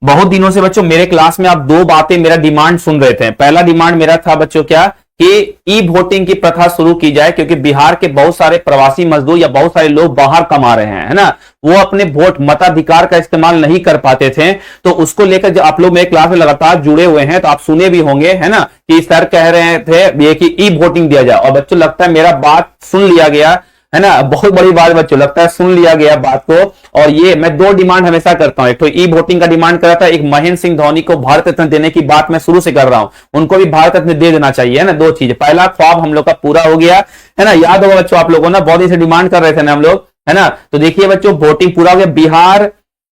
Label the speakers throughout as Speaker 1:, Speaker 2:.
Speaker 1: बहुत दिनों से बच्चों मेरे क्लास में आप दो बातें मेरा डिमांड सुन रहे थे। पहला डिमांड मेरा था बच्चों क्या कि ई वोटिंग की प्रथा शुरू की जाए, क्योंकि बिहार के बहुत सारे प्रवासी मजदूर या बहुत सारे लोग बाहर कमा रहे हैं, है ना, वो अपने वोट मताधिकार का इस्तेमाल नहीं कर पाते थे। तो उसको लेकर जो आप लोग मेरे क्लास में लगातार जुड़े हुए हैं तो आप सुने भी होंगे, है ना, कि सर कह रहे थे ये कि ई वोटिंग दिया जाए, और बच्चों लगता है मेरा बात सुन लिया गया, है ना, बहुत बड़ी बात बच्चों, लगता है सुन लिया गया बात को। और ये मैं दो डिमांड हमेशा करता हूं, एक तो ई वोटिंग का डिमांड कर रहा था, एक महेंद्र सिंह धोनी को भारत रत्न देने की बात मैं शुरू से कर रहा हूं, उनको भी भारत रत्न दे देना चाहिए, है ना। दो चीजें, पहला ख्वाब हम लोग का पूरा हो गया, है ना, याद होगा बच्चों आप लोगों ना, बहुत दिन से डिमांड कर रहे थे ना हम लोग, है ना। तो देखिए बच्चों वोटिंग पूरा हो गया, बिहार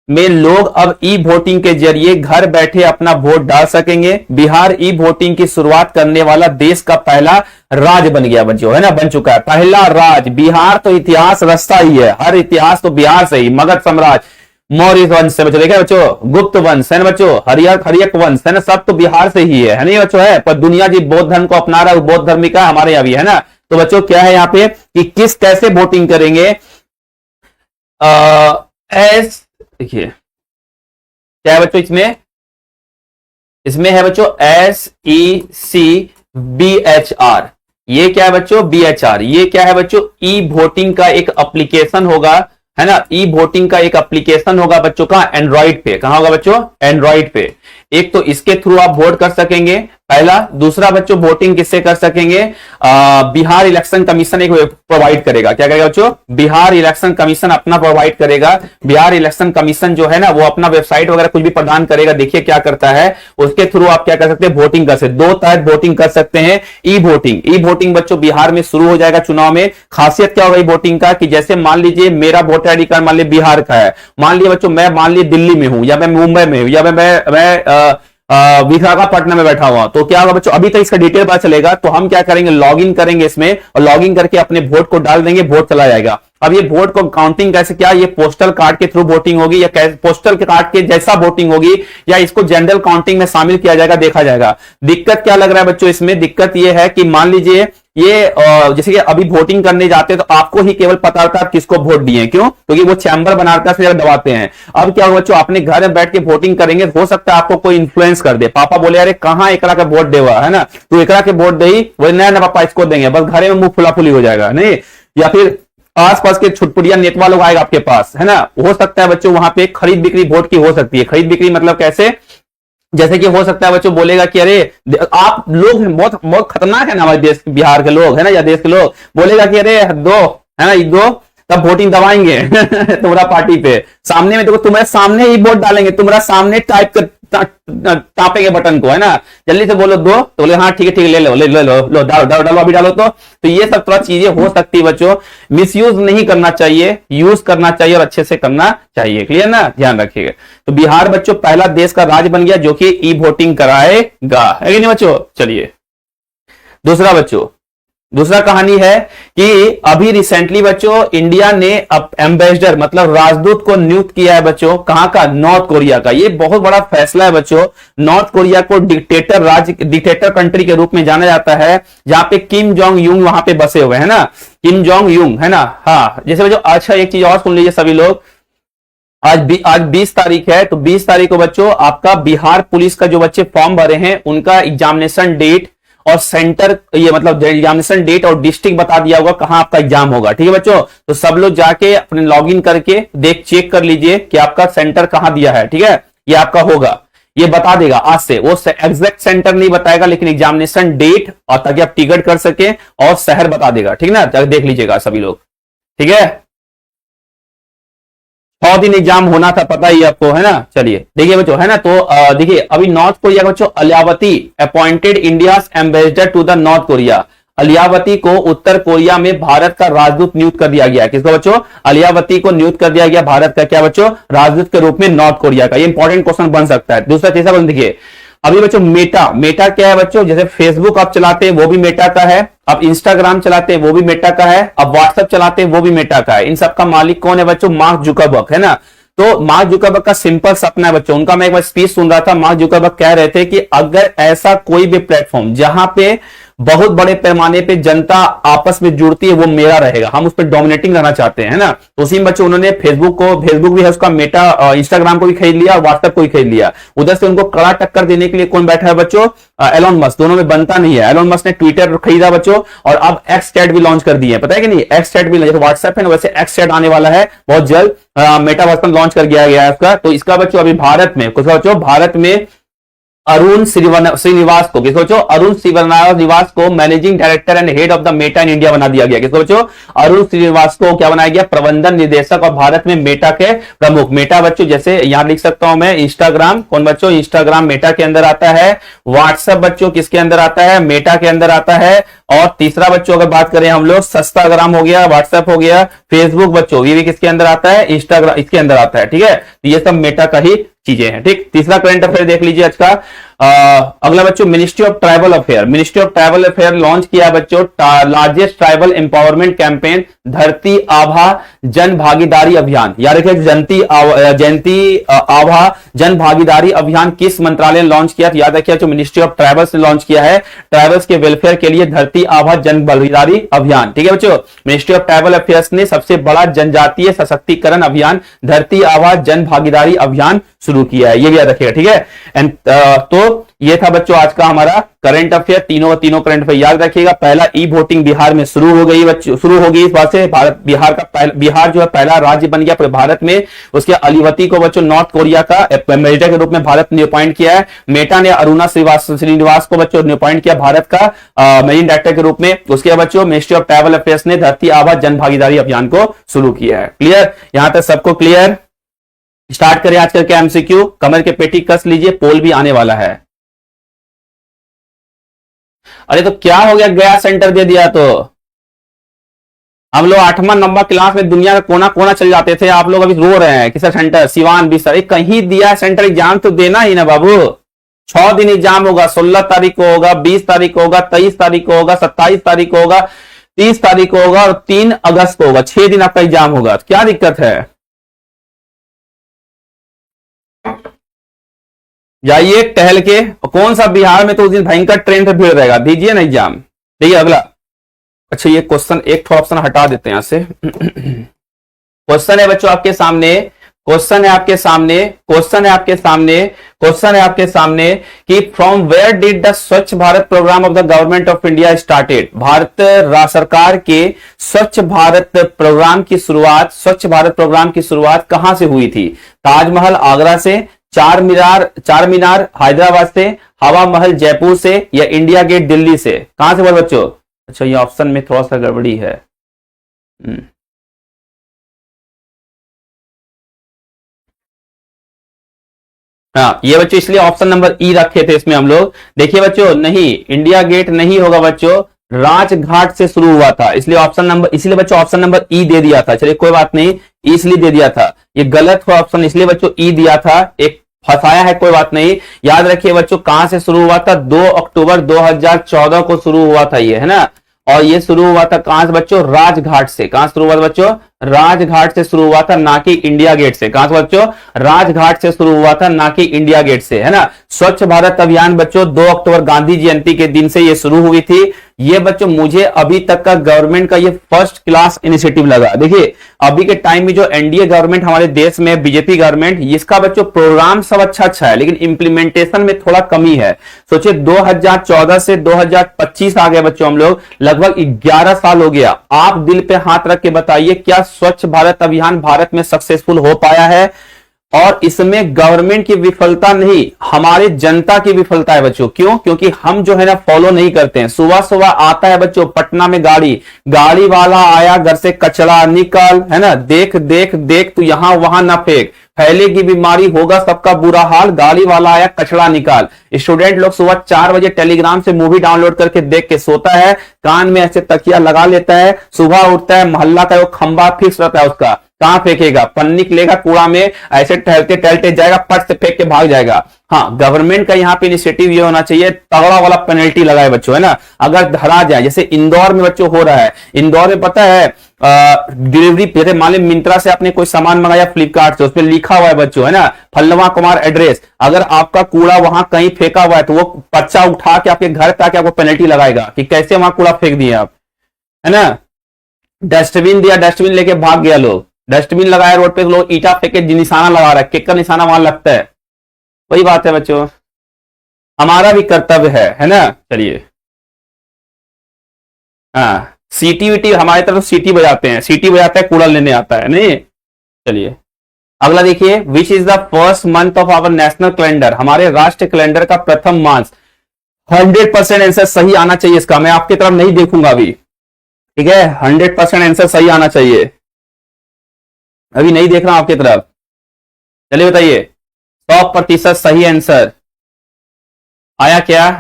Speaker 1: में लोग अब ई वोटिंग के जरिए घर बैठे अपना वोट डाल सकेंगे। बिहार ई वोटिंग की शुरुआत करने वाला देश का पहला राज्य बन गया बच्चों, है ना, बन चुका है पहला राज्य। बिहार तो इतिहास रचता ही है, हर इतिहास तो बिहार से ही, मगध साम्राज्य, मौर्य वंश से बच्चों, देखा बच्चों, गुप्त वंश है ना बच्चों, हरियक वंश है ना, सब तो बिहार से ही है नहीं बच्चों, है। पर दुनिया जी बौद्ध धर्म को अपना रहा है, बौद्ध धर्म का हमारे यहाँ भी है ना। तो बच्चों क्या है यहाँ पे कि किस कैसे वोटिंग करेंगे, देखिए क्या है बच्चों इसमें, इसमें है बच्चों SECBHR, ये क्या है बच्चों BHR, ये क्या है बच्चों ई वोटिंग का एक एप्लीकेशन होगा, है ना। ई वोटिंग का एक एप्लीकेशन होगा बच्चों का एंड्रॉइड पे, कहां होगा बच्चों, एंड्रॉइड पे। एक तो इसके थ्रू आप वोट कर सकेंगे पहला, दूसरा बच्चों वोटिंग किससे कर सकेंगे, बिहार इलेक्शन कमीशन एक प्रोवाइड करेगा, क्या करेगा बच्चों, बिहार इलेक्शन कमीशन अपना प्रोवाइड करेगा। बिहार इलेक्शन कमीशन जो है ना वो अपना वेबसाइट वगैरह कुछ भी प्रदान करेगा, देखिए क्या करता है, उसके थ्रू आप क्या कर सकते हैं, वोटिंग कर सकते, दो तरह वोटिंग कर सकते हैं। ई वोटिंग, ई वोटिंग बच्चों बिहार में शुरू हो जाएगा चुनाव में। खासियत क्या होगा ई वोटिंग का कि जैसे मान लीजिए मेरा वोटर आईडी कार्ड मान लीजिए बिहार का है, मान लीजिए बच्चों मैं मान लीजिए दिल्ली में हूं या मैं मुंबई में हूं या मैं विशाखापट्टनम में बैठा हुआ, तो क्या होगा बच्चों, अभी तक इसका डिटेल पता चलेगा। तो हम क्या करेंगे, लॉगिन करेंगे इसमें और लॉगिन करके अपने वोट को डाल देंगे, वोट चला जाएगा। अब ये वोट को काउंटिंग कैसे, क्या ये पोस्टल कार्ड के थ्रू वोटिंग होगी या पोस्टल के कार्ड के जैसा वोटिंग होगी, या इसको जनरल काउंटिंग में शामिल किया जाएगा, देखा जाएगा। दिक्कत क्या लग रहा है बच्चों इसमें, दिक्कत ये है कि मान लीजिए ये जैसे कि अभी वोटिंग करने जाते हैं तो आपको ही केवल पता होता है आप किसको वोट दिए, क्यों, क्योंकि वो चैम्बर बनाता है दबाते हैं। अब क्या होगा बच्चों, अपने घर में बैठ के वोटिंग करेंगे, हो सकता है आपको कोई इन्फ्लुएंस कर दे, पापा बोले अरे कहां एकरा का वोट देवा, है ना, तो एकरा के वोट दे, बोले नया ना पापा इसको देंगे, बस घरे में मुंह फुलाफुली हो जाएगा नहीं, या फिर आसपास के छुटपुटिया नेतवा लोग आएगा आपके पास, है ना। हो सकता है बच्चों वहां पे खरीद बिक्री वोट की हो सकती है। खरीद बिक्री मतलब कैसे, जैसे कि हो सकता है बच्चों बोलेगा कि अरे आप लोग बहुत बहुत खतरनाक है ना हमारे देश बिहार के लोग, है ना, या देश के लोग, बोलेगा कि अरे दो, है ना, दो तब वोटिंग दबाएंगे तुम्हारा पार्टी पे, सामने में देखो तुम्हारे सामने ही वोट डालेंगे, तुम्हारा सामने टाइप कर टापेंगे बटन को, है ना, जल्दी से बोलो दो, तो बोले हाँ ठीक है ले लो डालो डालो डालो अभी डालो। तो ये सब थोड़ा चीजें हो सकती है बच्चों, मिसयूज नहीं करना चाहिए, यूज करना चाहिए और अच्छे से करना चाहिए, क्लियर ना, ध्यान रखिएगा। तो बिहार बच्चों पहला देश का राज्य बन गया जो कि ई वोटिंग कराएगा, है कि नहीं बच्चों। चलिए दूसरा बच्चों, दूसरा कहानी है कि अभी रिसेंटली बच्चों इंडिया ने एम्बेसडर मतलब राजदूत को नियुक्त किया है बच्चों, कहां का, नॉर्थ कोरिया का। ये बहुत बड़ा फैसला है बच्चों। नॉर्थ कोरिया को डिक्टेटर राज्य, डिक्टेटर कंट्री के रूप में जाना जाता है, जहां पे किम जोंग यूंग वहां पे बसे हुए, है ना, किम जोंग यूंग, है ना। हाँ जैसे बच्चों, अच्छा एक चीज और सुन लीजिए सभी लोग, आज 20 तारीख है, तो 20 तारीख को बच्चों आपका बिहार पुलिस का जो बच्चे फॉर्म भरे हैं उनका एग्जामिनेशन डेट और सेंटर, ये मतलब एग्जामिनेशन डेट और डिस्ट्रिक्ट बता दिया होगा कहां आपका एग्जाम होगा, ठीक है बच्चों। तो सब लोग जाके अपने लॉगिन करके चेक कर लीजिए कि आपका सेंटर कहां दिया है, ठीक है, ये आपका होगा, ये बता देगा आज से। वो एग्जैक्ट सेंटर नहीं बताएगा लेकिन एग्जामिनेशन डेट और ताकि आप टिकट कर सके और शहर बता देगा, ठीक ना, देख लीजिएगा सभी लोग, ठीक है। 6 दिन एग्जाम होना था, पता ही आपको, है ना। चलिए देखिए बच्चों, है ना, तो देखिए अभी नॉर्थ कोरिया बच्चों अलियावती appointed India ambassador to the North Korea. अलियावती को उत्तर कोरिया में भारत का राजदूत नियुक्त कर दिया गया। किसको बच्चों, अलियावती को नियुक्त कर दिया गया भारत का क्या बच्चों, राजदूत के रूप में नॉर्थ कोरिया का। ये इंपॉर्टेंट क्वेश्चन बन सकता है। दूसरा तीसरा बन, देखिए अभी बच्चों मेटा क्या है बच्चों, जैसे फेसबुक आप चलाते हैं वो भी मेटा का है, अब इंस्टाग्राम चलाते हैं वो भी मेटा का है, अब व्हाट्सएप चलाते हैं वो भी मेटा का है। इन सबका मालिक कौन है बच्चों, मार्क जुकरबर्ग, है ना। तो मार्क जुकरबर्ग का सिंपल सपना है बच्चों, उनका मैं एक बार स्पीच सुन रहा था, मार्क जुकरबर्ग कह रहे थे कि अगर ऐसा कोई भी प्लेटफॉर्म जहां पे बहुत बड़े पैमाने पे जनता आपस में जुड़ती है, वो मेरा रहेगा, हम उस पर डोमिनेटिंग रहना चाहते हैं ना। तो उसी में बच्चों उन्होंने फेसबुक भी है उसका, मेटा इंस्टाग्राम को भी खरीद लिया, व्हाट्सएप को भी खरीद लिया। उधर से उनको कड़ा टक्कर देने के लिए कौन बैठा है बच्चों? Elon Musk. दोनों में बनता नहीं है। एलोन मस्क ने ट्विटर खरीदा बच्चों, और अब एक्स चैट भी लॉन्च कर दिए, पता है कि नहीं? एक्स चैट भी, जैसे व्हाट्सएप है ना वैसे एक्स चैट आने वाला है बहुत जल्द, मेटावर्स में लॉन्च कर दिया गया है उसका। तो इसका बच्चों अभी भारत में कुछ बच्चों, भारत में अरुण श्रीनिवास को, किसको बच्चों? अरुण श्रीनिवास को managing director and head of the Meta in India बना दिया गया। किसको बच्चों? अरुण श्रीनिवास को क्या बनाया गया? प्रबंधन निदेशक और भारत में मेटा के प्रमुख। मेटा बच्चों जैसे यहां लिख सकता हूं मैं, इंस्टाग्राम कौन बच्चों? इंस्टाग्राम मेटा के अंदर आता है। व्हाट्सएप बच्चों किसके अंदर आता है? मेटा के अंदर आता है। और तीसरा बच्चों अगर बात करें हम लोग, सस्ताग्राम हो गया, व्हाट्सएप हो गया, फेसबुक बच्चों ये भी किसके अंदर आता है? इंस्टाग्राम इसके अंदर आता है। ठीक है, तो ये सब मेटा का ही चीजें हैं। ठीक, तीसरा करंट अफेयर देख लीजिए आज का। अगला बच्चों, ministry of tribal affair. Ministry of tribal affair launch किया बच्चों लार्जेस्ट ट्राइबल एम्पावरमेंट कैंपेन धरती आभा जन भागीदारी अभियान। याद रखिए, जयंती आभा जन भागीदारी अभियान किस मंत्रालय ने लॉन्च किया? तो याद रखिए जो मिनिस्ट्री ऑफ ट्राइबल्स ने लॉन्च किया है, ट्राइबल्स के वेलफेयर के लिए धरती आभा जन भागीदारी अभियान। ठीक है बच्चों, मिनिस्ट्री ऑफ ट्राइबल अफेयर्स ने सबसे बड़ा जनजातीय सशक्तिकरण अभियान धरती आभा जन भागीदारी अभियान शुरू किया है, ये भी याद रखिएगा। ठीक है, एंड तो ये था बच्चों आज का हमारा करंट अफेयर। तीनों करंट अफेयर याद रखिएगा। पहला ई वोटिंग बिहार में शुरू हो गई बच्चों, शुरू होगी इस बात से। बिहार जो है पहला राज्य बन गया पूरे भारत में। उसके अलीवती को बच्चों नॉर्थ कोरिया का मेजर के रूप में भारत ने अपॉइंट किया है। मेटा ने अरुणा श्रीनिवास को बच्चों ने अपॉइंट किया भारत का मैनेजिंग डायरेक्टर के रूप में। उसके बाद बच्चों मिनिस्ट्री ऑफ ट्रैवल अफेयर्स ने धरती आभा जन भागीदारी अभियान को शुरू किया है। क्लियर? यहां तक सबको क्लियर? स्टार्ट करें आजकल के एमसीक्यू। कमर के पेटी कस लीजिए, पोल भी आने वाला है। अरे तो क्या हो गया, गया सेंटर दे दिया तो? हम लोग 8वां 9वां क्लास में दुनिया का कोना कोना चल जाते थे, आप लोग अभी रो रहे हैं किसा सेंटर? सिवान बिस्तर कहीं दिया सेंटर। एग्जाम तो देना ही ना बाबू। 6 दिन एग्जाम होगा, 16 तारीख को होगा, 20 तारीख को होगा, 23 तारीख को होगा, 27 तारीख को होगा, 30 तारीख को होगा और 3 अगस्त को होगा। 6 दिन आपका एग्जाम होगा, तो क्या दिक्कत है? जाइए टहल के। कौन सा बिहार में तो उस दिन भयंकर ट्रेन से भीड़ रहेगा। दीजिए ना एग्जाम। देखिए अगला। अच्छा ये क्वेश्चन, एक थोड़ा ऑप्शन हटा देते हैं यहां से। क्वेश्चन है बच्चों आपके सामने, क्वेश्चन है आपके सामने कि from where did the Swachh Bharat programme of the government of India started. Bharat सरकार के स्वच्छ भारत प्रोग्राम की शुरुआत कहां से हुई थी? ताजमहल आगरा से, चार मीनार हैदराबाद से, हवा महल जयपुर से, या इंडिया गेट दिल्ली से? कहां से बोल बच्चों? अच्छा ये ऑप्शन में थोड़ा सा गड़बड़ी है। हाँ ये बच्चों इसलिए ऑप्शन नंबर ई रखे थे इसमें हम लोग। देखिए बच्चों, नहीं इंडिया गेट नहीं होगा बच्चों, राजघाट से शुरू हुआ था, इसलिए बच्चों ऑप्शन नंबर ई दे दिया था। चलिए कोई बात नहीं, इसलिए दे दिया था। ये गलत हुआ ऑप्शन, इसलिए बच्चों ई दिया था, एक फंसाया है, कोई बात नहीं। याद रखिए बच्चों कहां से शुरू हुआ था? 2 अक्टूबर 2014 को शुरू हुआ था ये, है ना। और ये शुरू हुआ था कहां से बच्चों? राजघाट से। कहां शुरू हुआ था बच्चों? राजघाट से शुरू हुआ था, ना कि इंडिया गेट से। कहां से बच्चों? राजघाट से शुरू हुआ था, ना कि इंडिया गेट से, है ना। स्वच्छ भारत अभियान बच्चों 2 अक्टूबर गांधी जयंती के दिन से ये शुरू हुई थी। ये बच्चों मुझे अभी तक का गवर्नमेंट का ये फर्स्ट क्लास इनिशिएटिव लगा। देखिए अभी के टाइम में जो एनडीए गवर्नमेंट हमारे देश में, बीजेपी गवर्नमेंट, इसका बच्चों प्रोग्राम सब अच्छा है, लेकिन इंप्लीमेंटेशन में थोड़ा कमी है। सोचिए 2014 से 2025 आ गए बच्चों हम लोग, लगभग 11 साल हो गया। आप दिल पे हाथ रख के बताइए क्या स्वच्छ भारत अभियान भारत में सक्सेसफुल हो पाया है? और इसमें गवर्नमेंट की विफलता नहीं, हमारे जनता की विफलता है बच्चों। क्यों? क्योंकि हम जो है ना फॉलो नहीं करते हैं। सुबह सुबह आता है बच्चों पटना में गाड़ी वाला आया, घर से कचरा निकाल, है ना, देख देख देख तू यहां वहां ना फेंक, फैलेगी बीमारी, होगा सबका बुरा हाल, गाड़ी वाला आया कचरा निकाल। स्टूडेंट लोग सुबह 4 बजे टेलीग्राम से मूवी डाउनलोड करके देख के सोता है, कान में ऐसे तकिया लगा लेता है, सुबह उठता है, मोहल्ला का वो खंबा फिक्स रहता है उसका, कहां फेंकेगा? पन्नी लेगा कूड़ा में, ऐसे टहलते टहलते जाएगा, पट से फेंक के भाग जाएगा। हाँ गवर्नमेंट का यहाँ पे इनिशिएटिव ये होना चाहिए, तगड़ा वाला पेनल्टी लगाए बच्चों, है ना। अगर धरा जाए, जैसे इंदौर में बच्चों हो रहा है, इंदौर में पता है डिलीवरी, जैसे मान लीजिए मिंत्रा से आपने कोई सामान मंगाया, फ्लिपकार्ट से, उसपे लिखा हुआ है बच्चों, है ना, फल्लवा कुमार एड्रेस, अगर आपका कूड़ा वहां कहीं फेंका हुआ है तो वो पर्चा उठा के आपके घर पे आके आपको पेनल्टी लगाएगा कि कैसे वहां कूड़ा फेंक दिए आप, है ना। डस्टबिन दिया, डस्टबिन लेके भाग गया लोग, डस्टबिन लगाया रोड पे, लोग ईटा फेंके निशाना लगा रहा है, केक का निशाना वहां लगता है। वही बात है बच्चों, हमारा भी कर्तव्य है ना। चलिए, हाँ, सीटी वीटी हमारी तरफ सीटी बजाते हैं, सीटी बजाता है, कूड़ा लेने आता है नहीं। चलिए अगला देखिए, which is the first month of our national calendar, हमारे राष्ट्रीय कैलेंडर का प्रथम मास। 100% आंसर सही आना चाहिए इसका, मैं आपकी तरफ नहीं देखूंगा अभी, ठीक है, 100% आंसर सही आना चाहिए, अभी नहीं देख रहा हूं आपकी तरफ। चलिए बताइए, 100% सही आंसर आया क्या?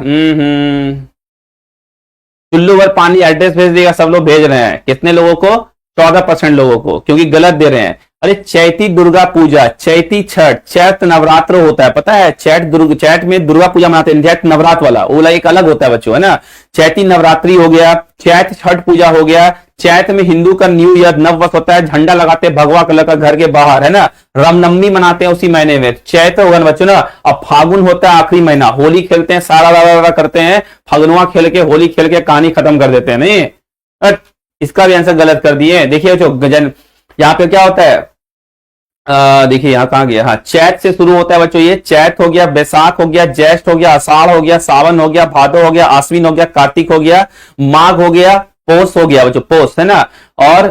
Speaker 1: चुल्लू भर पानी एड्रेस भेज देगा, सब लोग भेज रहे हैं, कितने लोगों को? 14% लोगों को, क्योंकि गलत दे रहे हैं। अरे चैती दुर्गा पूजा, चैती छठ, चैत नवरात्र होता है, पता है, चैत में दुर्गा पूजा मनाते हैं, चैत नवरात्र वाला वो एक अलग होता है बच्चों, है ना। चैती नवरात्रि हो गया, चैत छठ पूजा हो गया, चैत में हिंदू का न्यू ईयर नव वर्ष होता है, झंडा लगाते हैं भगवा कलर का घर के बाहर, है ना। रामनवमी मनाते हैं उसी महीने में, चैत होगा ना बच्चों ना। अब फागुन होता है आखिरी महीना, होली खेलते हैं, सारा रा करते हैं, फगनुआ खेल के, होली खेल के कहानी खत्म कर देते हैं। नहीं, इसका भी आंसर गलत कर दिए। देखिए जो गजन, यहाँ पे क्या होता है, देखिए यहाँ कहां गया, हाँ, चैत से शुरू होता है बच्चों, ये चैत हो गया, बैसाख हो गया, ज्येष्ठ हो गया, आषाढ़ हो गया, सावन हो गया, भादो हो गया, आश्विन हो गया, कार्तिक हो गया, माघ हो गया, पोष हो गया बच्चों, पोष, है ना। और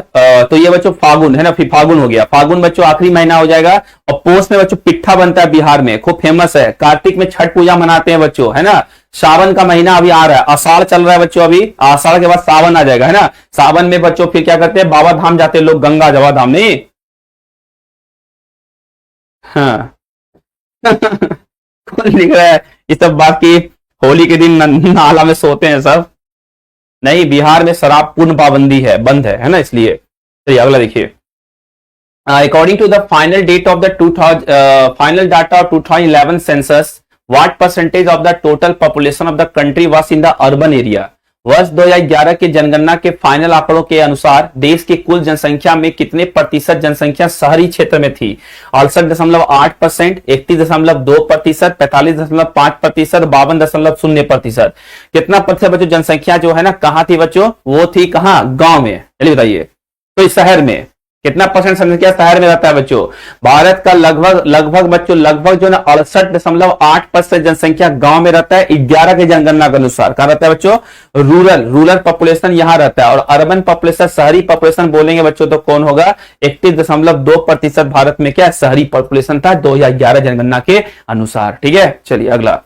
Speaker 1: तो ये बच्चों फागुन, है ना, फिर फागुन हो गया, फागुन बच्चों आखिरी महीना हो जाएगा। और पोष में बच्चों पिट्ठा बनता है बिहार में, खूब फेमस है। कार्तिक में छठ पूजा मनाते हैं बच्चों, है ना। सावन का महीना अभी आ रहा है, आषाढ़ चल रहा है बच्चों, अभी आषाढ़ के बाद सावन आ जाएगा, है ना। सावन में बच्चों फिर क्या करते हैं, बाबा धाम जाते हैं लोग, गंगा जवा धाम, नहीं। हाँ कौन लिख रहा है ये सब बात की, होली के दिन नाला में सोते हैं सब? नहीं, बिहार में शराब पूर्ण पाबंदी है, बंद है ना, इसलिए। चलिए अगला देखिए, according to the final date of the final data of 2011 census, what percentage of the total population of the country was in the urban area? वर्ष 2011 के जनगणना के फाइनल आंकड़ों के अनुसार देश की कुल जनसंख्या में कितने प्रतिशत जनसंख्या शहरी क्षेत्र में थी? 68.8%, 31.2%, 45.5%, 52.0%। कितना प्रतिशत बच्चों जनसंख्या जो है ना कहां थी बच्चों? वो थी कहां? गांव में। चलिए बताइए, तो इस शहर में कितना परसेंट जनसंख्या शहर में रहता है बच्चों? भारत का लगभग बच्चों लगभग जो है 68.8% जनसंख्या गांव में रहता है, 11 के जनगणना के अनुसार। कहां रहता है बच्चों? रूरल पॉपुलेशन यहां रहता है। और अर्बन पॉपुलेशन, शहरी पॉपुलेशन बोलेंगे बच्चों तो कौन होगा? 31.2% भारत में क्या शहरी पॉपुलेशन था 2011 जनगणना के अनुसार। ठीक है, चलिए अगला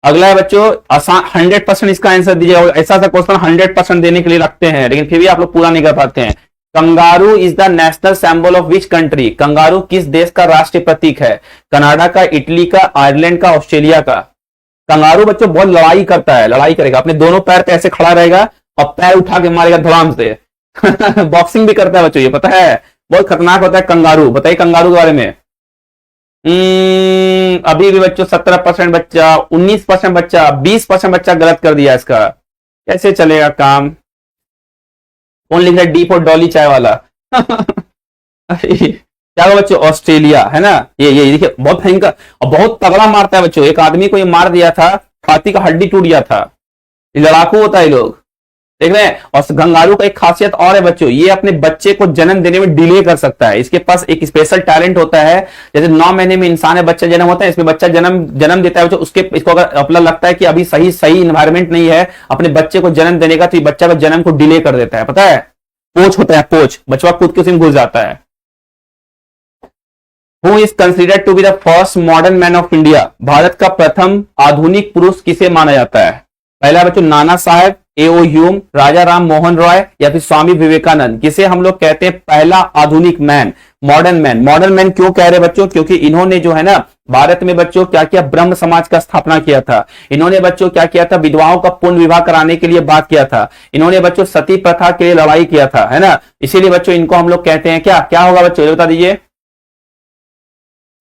Speaker 1: है बच्चों, आसान 100% इसका आंसर दीजिए। ऐसा क्वेश्चन 100% देने के लिए रखते हैं, लेकिन फिर भी आप लोग पूरा नहीं कर पाते हैं। Kangaroo is the national symbol of which country? Kangaroo किस देश का राष्ट्रीय प्रतीक है? कनाडा का, इटली का, आयरलैंड का, ऑस्ट्रेलिया का? कंगारू बच्चों बहुत लड़ाई करता है, लड़ाई करेगा, अपने दोनों पैर पे ऐसे खड़ा रहेगा और पैर उठा के मारेगा धड़ाम से बॉक्सिंग भी करता है बच्चों, ये पता है, बहुत खतरनाक होता है कंगारू। बताइए कंगारू के बारे में। अभी भी बच्चों 17% बच्चा, 19% बच्चा, 20% बच्चा गलत कर दिया इसका। कैसे चलेगा काम? कौन लिख रहा है? डी फॉर डॉली चाय वाला क्या होगा बच्चों? ऑस्ट्रेलिया, है ना। ये देखिए बहुत भयंकर और बहुत तगड़ा मारता है बच्चों। एक आदमी को ये मार दिया था, छाती का हड्डी टूट गया था। ये लड़ाकू होता है ये लोग, देख रहे हैं। और कंगारू का एक खासियत और है बच्चों, ये अपने बच्चे को जन्म देने में डिले कर सकता है। इसके पास एक स्पेशल टैलेंट होता है। जैसे 9 महीने में इंसान है, बच्चा जन्म होता है, इसमें बच्चा जन्म देता है बच्चों। इसको अगर अपना लगता है कि अभी सही इन्वायरमेंट नहीं है अपने बच्चे को जन्म देने का, तो बच्चा का जन्म को डिले कर देता है, पता है। पोच होता है, पोच, बच्चा खुद के उसमें घुस जाता है। Who is considered to be the first modern man of India? Bharat का प्रथम आधुनिक पुरुष किसे माना जाता है? पहला बच्चों नाना साहेब, एओ ह्यूम, राजा राम मोहन रॉय या फिर स्वामी विवेकानंद? किसे हम लोग कहते हैं पहला आधुनिक man, modern man? Modern man क्यों कह रहे बच्चों? क्योंकि इन्होंने जो है ना भारत में बच्चों क्या किया? ब्रह्म समाज का स्थापना किया था। इन्होंने बच्चों क्या किया था? विधवाओं का पूर्ण विवाह कराने के लिए बात किया था। इन्होंने बच्चों सती प्रथा के लिए लड़ाई किया था, है ना। इसीलिए बच्चों इनको हम लोग कहते हैं क्या होगा बच्चों, बता दीजिए।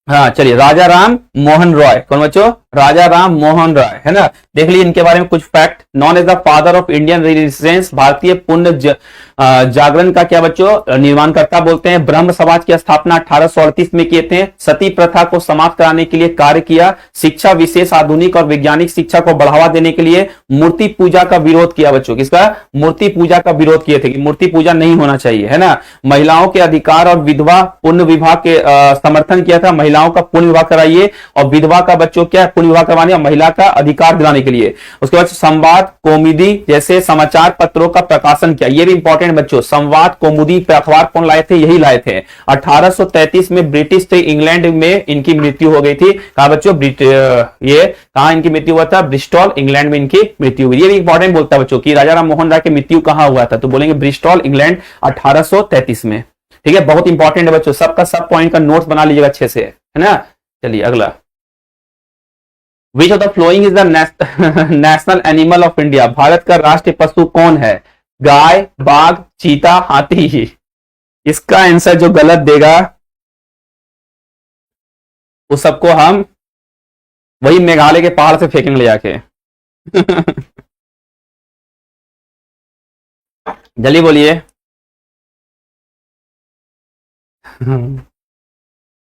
Speaker 1: हाँ चलिए, राजा राम मोहन रॉय। कौन बच्चों? राजा राम मोहन राय, है ना। देख लीजिए इनके बारे में कुछ fact. Known as the father of Indian resistance, भारतीय पुण्य जागरण का क्या बच्चों निर्माणकर्ता बोलते हैं। ब्रह्म समाज की स्थापना 1838 में किए थे। सती प्रथा को समाप्त कराने के लिए कार्य किया। शिक्षा विशेष आधुनिक और वैज्ञानिक शिक्षा को बढ़ावा देने के लिए मूर्ति पूजा का विरोध किया बच्चों। किसका? मूर्ति पूजा का विरोध किए थे कि मूर्ति पूजा नहीं होना चाहिए, है ना। महिलाओं के अधिकार और विधवा पुण्य विवाह के समर्थन किया था। महिलाओं का पुण्य विवाह कराइए और विधवा का बच्चों क्या पुण्य विवाह करवाने और महिला का अधिकार दिलाने के लिए। उसके बाद संवाद कौमुदी जैसे समाचार पत्रों का प्रकाशन किया। ये भी इंपॉर्टेंट बच्चों, संवाद कौमुदी पे अखबार कौन लाए थे? यही लाए थे। 1833 में ब्रिटिश थे इंग्लैंड में इनकी मृत्यु हो गई थी। कहा बच्चों? ये कहां इनकी मृत्यु हुआ था? ब्रिस्टॉल इंग्लैंड में इनकी मृत्यु हुई। ये भी इंपॉर्टेंट बोलता है बच्चों कि राजा राम मोहन राय की मृत्यु कहां हुआ था, तो बोलेंगे ब्रिस्टॉल इंग्लैंड 1833 में। ठीक है, बहुत इंपॉर्टेंट है बच्चों, सबका सब पॉइंट का नोट्स बना लीजिएगा अच्छे से, है ना। चलिए अगला, which of the following is the national animal of India, Bharat का राष्ट्रीय पशु कौन है? गाय, बाघ, चीता, हाथी। इसका आंसर जो गलत देगा उस सबको हम वही मेघालय के पहाड़ से फेंकेंगे ले जाके। जल्दी बोलिए।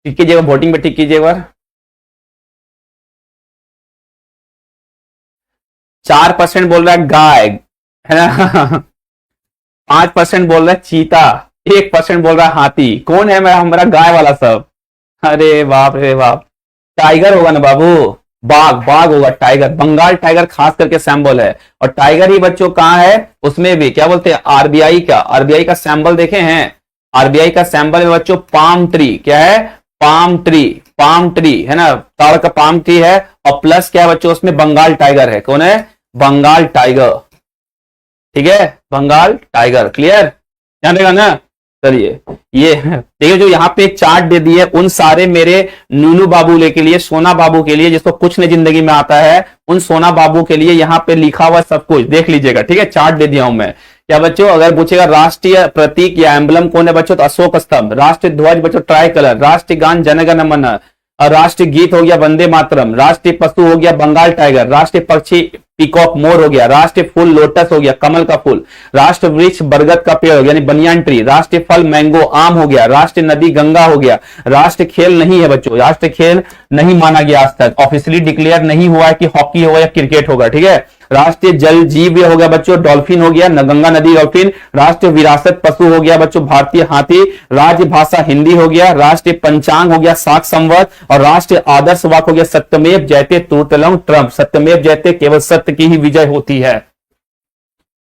Speaker 1: ठीक कीजिएगा, वोटिंग पे टिक कीजिए एक बार। 4% बोल रहा है गाय, है ना। 5% बोल रहा है चीता, 1% बोल रहा है हाथी। कौन है मेरा हमारा गाय वाला सब? अरे बाप रे बाप, टाइगर होगा ना बाबू। बाघ, बाघ होगा, टाइगर, बंगाल टाइगर खास करके सैंबल है। और टाइगर ही बच्चों कहां है? उसमें भी क्या बोलते हैं? आरबीआई का, आरबीआई का सैंबल देखे हैं? आरबीआई का सैंबल में बच्चों पाम ट्री, क्या है? पाम ट्री, पाम ट्री, है ना, ताड़ का पाम ट्री है। और प्लस क्या है बच्चों? उसमें बंगाल टाइगर है। कौन है? बंगाल टाइगर, ठीक है, बंगाल टाइगर। क्लियर, ध्यान रहेगा ना। चलिए ये देखिए, जो यहाँ पे एक चार्ट दे दिए उन सारे मेरे नूनू बाबू के लिए, सोना बाबू के लिए, जिसको कुछ नहीं जिंदगी में आता है, उन सोना बाबू के लिए यहाँ पे लिखा हुआ सब कुछ देख लीजिएगा। ठीक है, चार्ट दे दिया हूं मैं। क्या बच्चों, अगर पूछेगा राष्ट्रीय प्रतीक या एम्बलम कौन है बच्चों, तो अशोक स्तंभ। राष्ट्रीय ध्वज बच्चों ट्राई कलर। राष्ट्रीय गान जन गण मन। राष्ट्रीय गीत हो गया वंदे मातरम। राष्ट्रीय पशु हो गया बंगाल टाइगर। राष्ट्रीय पक्षी पीकॉक मोर हो गया। राष्ट्रीय फूल लोटस हो गया, कमल का फूल। राष्ट्र वृक्ष बरगद का पेड़ हो गया, यानी बनियान ट्री। राष्ट्रीय फल मैंगो आम हो गया। राष्ट्रीय नदी गंगा हो गया। राष्ट्रीय खेल नहीं है बच्चों, राष्ट्रीय खेल नहीं माना गया आज तक, ऑफिशियली डिक्लेयर नहीं हुआ है कि हॉकी होगा या क्रिकेट होगा। ठीक है, राष्ट्रीय जल जीव हो गया बच्चों, डॉल्फिन हो गया, गंगा नदी डॉल्फिन। राष्ट्रीय विरासत पशु हो गया बच्चों, भारतीय हाथी। राज्य भाषा हिंदी हो गया। राष्ट्रीय पंचांग हो गया शाक संवत। और राष्ट्रीय आदर्श वाक्य हो गया सत्यमेव जयते तुर्तलम ट्रम्प। सत्यमेव जयते, केवल सत्य की ही विजय होती है।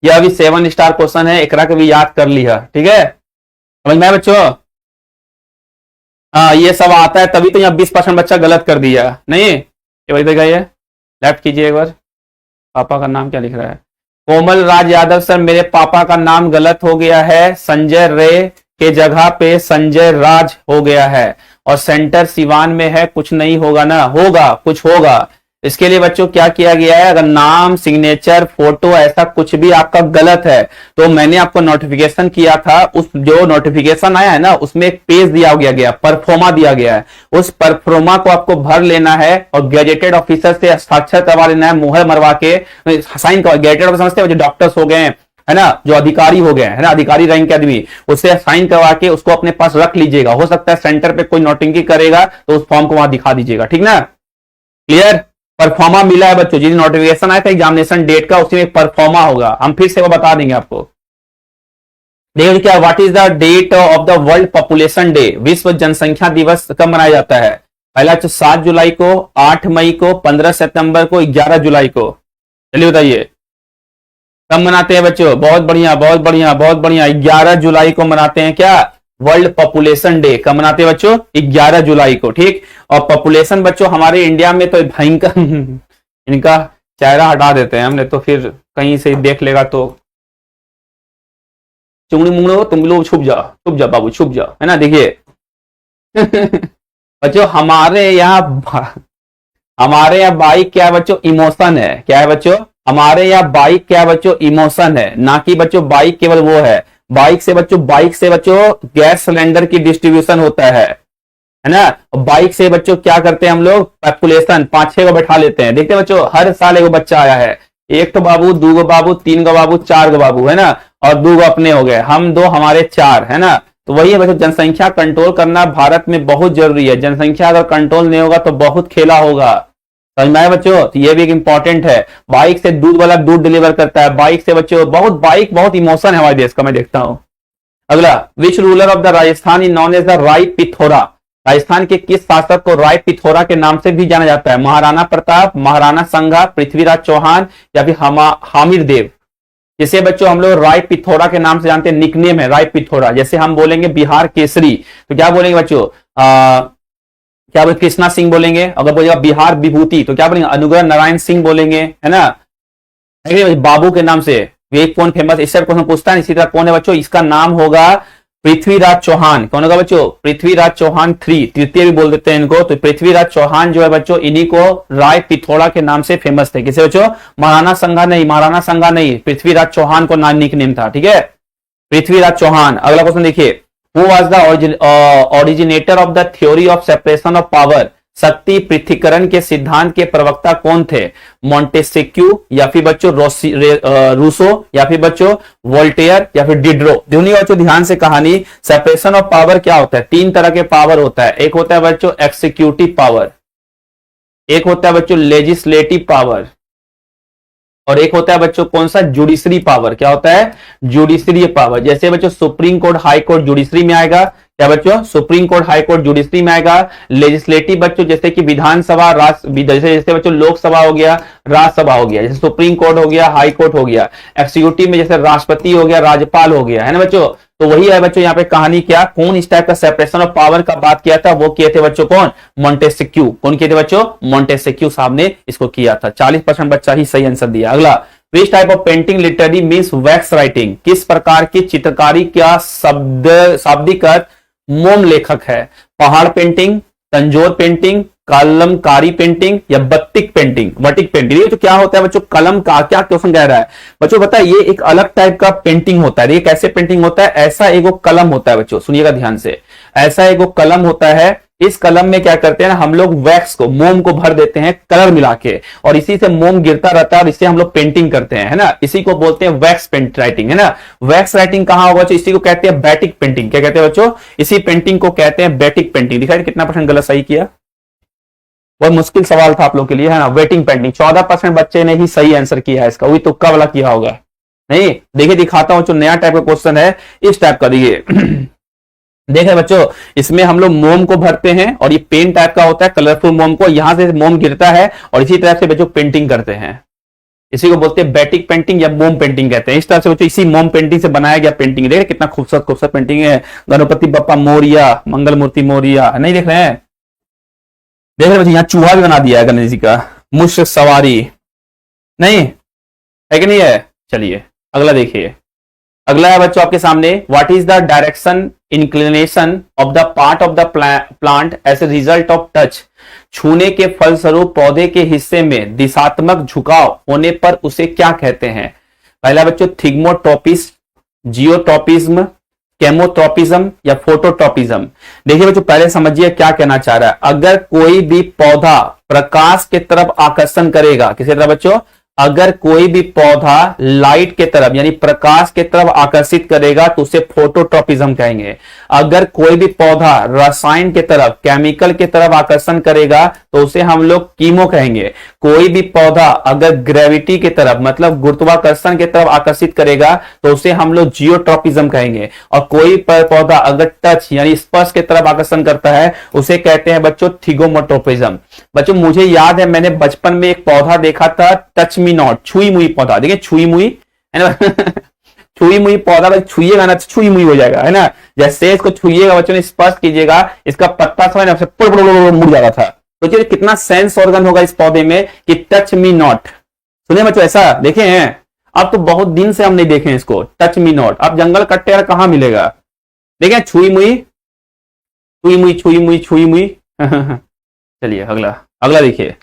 Speaker 1: यह अभी 7 स्टार क्वेश्चन है, एकरा के भी याद कर लिया। ठीक है, समझ में बच्चों? हाँ, ये सब आता है तभी तो यहाँ 20% बच्चा गलत कर दिया। नहीं वही देगा, ये लेफ्ट कीजिए एक बार। पापा का नाम क्या लिख रहा है? कोमल राज यादव सर, मेरे पापा का नाम गलत हो गया है, संजय रे के जगह पे संजय राज हो गया है। और सेंटर सिवान में है, कुछ नहीं होगा ना? होगा, कुछ होगा। इसके लिए बच्चों क्या किया गया है, अगर नाम, सिग्नेचर, फोटो ऐसा कुछ भी आपका गलत है तो मैंने आपको नोटिफिकेशन किया था, उस जो नोटिफिकेशन आया है ना उसमें एक पेज दिया गया, परफॉर्मा दिया गया है। उस परफॉर्मा को आपको भर लेना है और गैजेटेड ऑफिसर से हस्ताक्षर करवा लेना है, मुहर मरवा के साइन करवा। गैजेटेड ऑफिसर समझते हैं, जो डॉक्टर्स हो गए है ना, जो अधिकारी हो गए है ना, अधिकारी रैंक के आदमी, उससे साइन करवा के उसको अपने पास रख लीजिएगा। हो सकता है सेंटर पे कोई नोटिंग करेगा तो उस फॉर्म को वहां दिखा दीजिएगा। ठीक ना, क्लियर? परफॉर्मा मिला है बच्चों, जिस नोटिफिकेशन आया था एग्जामिनेशन डेट का, उसी में परफॉर्मा होगा। हम फिर से वो बता देंगे आपको। देखिए क्या, what is the date of the world population day, विश्व जनसंख्या दिवस कब मनाया जाता है? पहला 7 जुलाई को, 8 मई को, 15 सितंबर को, 11 जुलाई को। चलिए बताइए कब मनाते हैं बच्चों? बहुत बढ़िया, बहुत बढ़िया, बहुत बढ़िया। 11 जुलाई को मनाते हैं। क्या, वर्ल्ड पॉपुलेशन डे कब मनाते हैं बच्चों? 11 जुलाई को। ठीक, और पॉपुलेशन बच्चों हमारे इंडिया में तो भयंकर इनका चेहरा हटा देते हैं हमने, तो फिर कहीं से देख लेगा तो चुंगड़ी मुंगड़ी, तुम लोग छुप जा बाबू, छुप जा, है ना। देखिए बच्चों हमारे यहाँ बाइक क्या है बच्चों? इमोशन है। क्या है बच्चों? हमारे यहाँ बाइक क्या है बच्चों? इमोशन है, ना कि बच्चों बाइक केवल वो है। बाइक से बच्चों गैस सिलेंडर की डिस्ट्रीब्यूशन होता है है ना। बाइक से बच्चों क्या करते हैं हम लोग, पॉपुलेशन 5-6 को बैठा लेते हैं। देखते हैं बच्चों हर साल एक बच्चा आया है, एक तो बाबू, दो गो बाबू, तीन गो बाबू, चार गो बाबू, है ना, और दो गो अपने हो गए, हम दो हमारे चार, है ना। तो वही है बच्चों, जनसंख्या कंट्रोल करना भारत में बहुत जरूरी है। जनसंख्या अगर कंट्रोल नहीं होगा तो बहुत खेला होगा, समझ में आया बच्चों। तो ये भी एक इंपॉर्टेंट है। बाइक से दूध वाला दूध डिलीवर करता है, बाइक से बच्चों बाइक बहुत इमोशन है हमारे देश का, मैं देखता हूं। अगला, which ruler of the Rajasthan is known as the Rai Pithora. Rajasthan के किस शासक को राय पिथौरा के नाम से भी जाना जाता है? महाराणा प्रताप, महाराणा संघा, पृथ्वीराज चौहान या फिर हामिर देव। जिसे बच्चों हम लोग राय पिथौरा के नाम से जानते हैं, निकनेम है राय पिथौरा। जैसे हम बोलेंगे बिहार केसरी तो क्या बोलेंगे बच्चों, क्या बोले, कृष्णा सिंह बोलेंगे। अगर बोलेगा बिहार विभूति तो क्या बोलेंगे, अनुग्रह नारायण सिंह बोलेंगे, है ना। बाबू के नाम से वे कौन फेमस, इससे क्वेश्चन पूछता है। इसी तरह कौन है बच्चों, इसका नाम होगा पृथ्वीराज चौहान। कौन होगा बच्चों, पृथ्वीराज चौहान तृतीय भी बोल देते हैं इनको। तो पृथ्वीराज चौहान जो है बच्चों, इन्हीं को राय पिथौरा के नाम से फेमस थे। किसे बच्चों, महाराणा संघा नहीं, महाराणा संघा नहीं, पृथ्वीराज चौहान को नाम निकनेम था, ठीक है, पृथ्वीराज चौहान। अगला क्वेश्चन देखिए, who was the originator of the theory of separation of power. शक्ति पृथक्करण के सिद्धांत के प्रवक्ता कौन थे? मॉन्टेस्क्यू या फिर बच्चों रूसो या फिर बच्चों वोल्टेयर या फिर डिड्रो। दोनों बच्चों ध्यान से कहानी, सेपरेशन ऑफ पावर क्या होता है? 3 तरह के पावर होता है। एक होता है बच्चों एक्सिक्यूटिव पावर, एक होता है बच्चों लेजिस्लेटिव पावर, और एक होता है बच्चों कौन सा, जुडिशरी पावर। क्या होता है, जुडिशरी पावर। जैसे बच्चों supreme court high court judiciary में आएगा, क्या बच्चों, supreme court high court judiciary में आएगा। लेजिस्लेटिव बच्चों जैसे कि विधानसभा, जैसे बच्चों लोकसभा हो गया, राज्यसभा हो गया, जैसे सुप्रीम कोर्ट हो गया, हाई कोर्ट हो गया। एक्सिक्यूटिव में जैसे राष्ट्रपति हो गया, राज्यपाल हो गया, है ना बच्चों। तो वही है बच्चों यहाँ पे कहानी, क्या कौन इस टाइप का सेपरेशन ऑफ पावर का बात किया था, वो किए थे बच्चों कौन, मॉन्टेस्क्यू। कौन किए थे बच्चों, मॉन्टेस्क्यू साहब ने इसको किया था। 40% बच्चा ही सही आंसर दिया। अगला, which type of painting literary means wax writing. किस प्रकार की चित्रकारी का शाब्दिक अर्थ मोम लेखक है? पहाड़ painting, Tanjore painting, Kalamkari painting या बत्तिक पेंटिंग, वटिक पेंटिंग। ये तो क्या होता है बच्चों, कलम का, क्या क्वेश्चन कह रहा है बच्चों, पता है ये एक अलग टाइप का पेंटिंग होता है। ये कैसे पेंटिंग होता है, ऐसा एगो कलम होता है बच्चों, सुनिएगा ध्यान से, ऐसा एगो कलम होता है। इस कलम में क्या करते हैं ना, हम लोग वैक्स को, मोम को भर देते हैं कलर मिला के, और इसी से मोम गिरता रहता है और इससे हम लोग पेंटिंग करते हैं, है ना। इसी को बोलते हैं वैक्स पेंट राइटिंग, है ना। वैक्स राइटिंग कहां होगा बच्चों, इसी को कहते हैं बैटिक पेंटिंग। क्या कहते हैं बच्चों, इसी पेंटिंग को कहते हैं बैटिक पेंटिंग। दिखाई कितना % गलत सही किया, बहुत मुश्किल सवाल था आप लोग के लिए, है ना। वेटिंग पेंटिंग 14% बच्चे ने ही सही आंसर किया है इसका, वही तुक्का वाला किया होगा। नहीं देखिए, दिखाता हूं जो नया टाइप का क्वेश्चन है, इस टाइप का देखिए। देखे बच्चों, इसमें हम लोग मोम को भरते हैं और ये पेन टाइप का होता है, कलरफुल मोम को, यहां से मोम गिरता है और इसी तरह से बच्चों पेंटिंग करते हैं। इसी को बोलते हैं बैटिक पेंटिंग या मोम पेंटिंग कहते हैं। इस तरह से बच्चों इसी मोम पेंटिंग से बनाया गया पेंटिंग। देख कितना खूबसूरत खूबसूरत पेंटिंग है, गणपति बप्पा मोरिया, मंगल मूर्ति मोरिया, नहीं देख रहे हैं, देख रहे बच्चे, यहाँ चूहा भी बना दिया है गणेश जी का, मुश्क सवारी, नहीं है कि नहीं है। चलिए अगला देखिए, अगला है बच्चों आपके सामने, what is the direction inclination of the part of the plant as a result of touch. छूने के फलस्वरूप पौधे के हिस्से में दिशात्मक झुकाव होने पर उसे क्या कहते हैं? पहला बच्चों थिग्मोट्रोपिस, जियोट्रोपिज्म, केमोट्रोपिज्म या फोटोट्रोपिज्म। देखिए बच्चों पहले समझिए क्या कहना चाह रहा है। अगर कोई भी पौधा प्रकाश की तरफ आकर्षण करेगा, किसी तरह बच्चों, अगर कोई भी पौधा लाइट के तरफ यानी प्रकाश के तरफ आकर्षित करेगा तो उसे फोटोट्रोपिज्म कहेंगे। अगर कोई भी पौधा रसायन के तरफ, केमिकल के तरफ आकर्षण करेगा तो उसे हम लोग कीमो कहेंगे। कोई भी पौधा अगर ग्रेविटी के तरफ मतलब गुरुत्वाकर्षण के तरफ आकर्षित करेगा तो उसे हम लोग जियोट्रोपिज्म कहेंगे। और कोई पौधा अगर टच यानी स्पर्श के तरफ आकर्षण करता है उसे कहते हैं बच्चों थिगोमोट्रोपिज्म। बच्चों मुझे याद है मैंने बचपन में एक पौधा देखा था, टच मी नॉट, छुई मुई पौधा। देखिए छुई मुई है ना छुई मुई पौधा, बस छुइएगा ना छुई मुई हो जाएगा, है ना। जैसे इसको छुइएगा बच्चों ने, स्पर्श कीजिएगा, इसका पत्ता समझ ना मुड़ जाता था। तो चलिए कितना सेंस ऑर्गन होगा इस पौधे में कि टच मी नॉट। सुनिए बच्चों ऐसा देखे हैं, अब तो बहुत दिन से हम नहीं देखे इसको, टच मी नॉट। अब जंगल कट्टे यार कहां मिलेगा। देखें छुई मुई छुई मुई छुई मुई छुई मुई चलिए अगला, अगला देखिए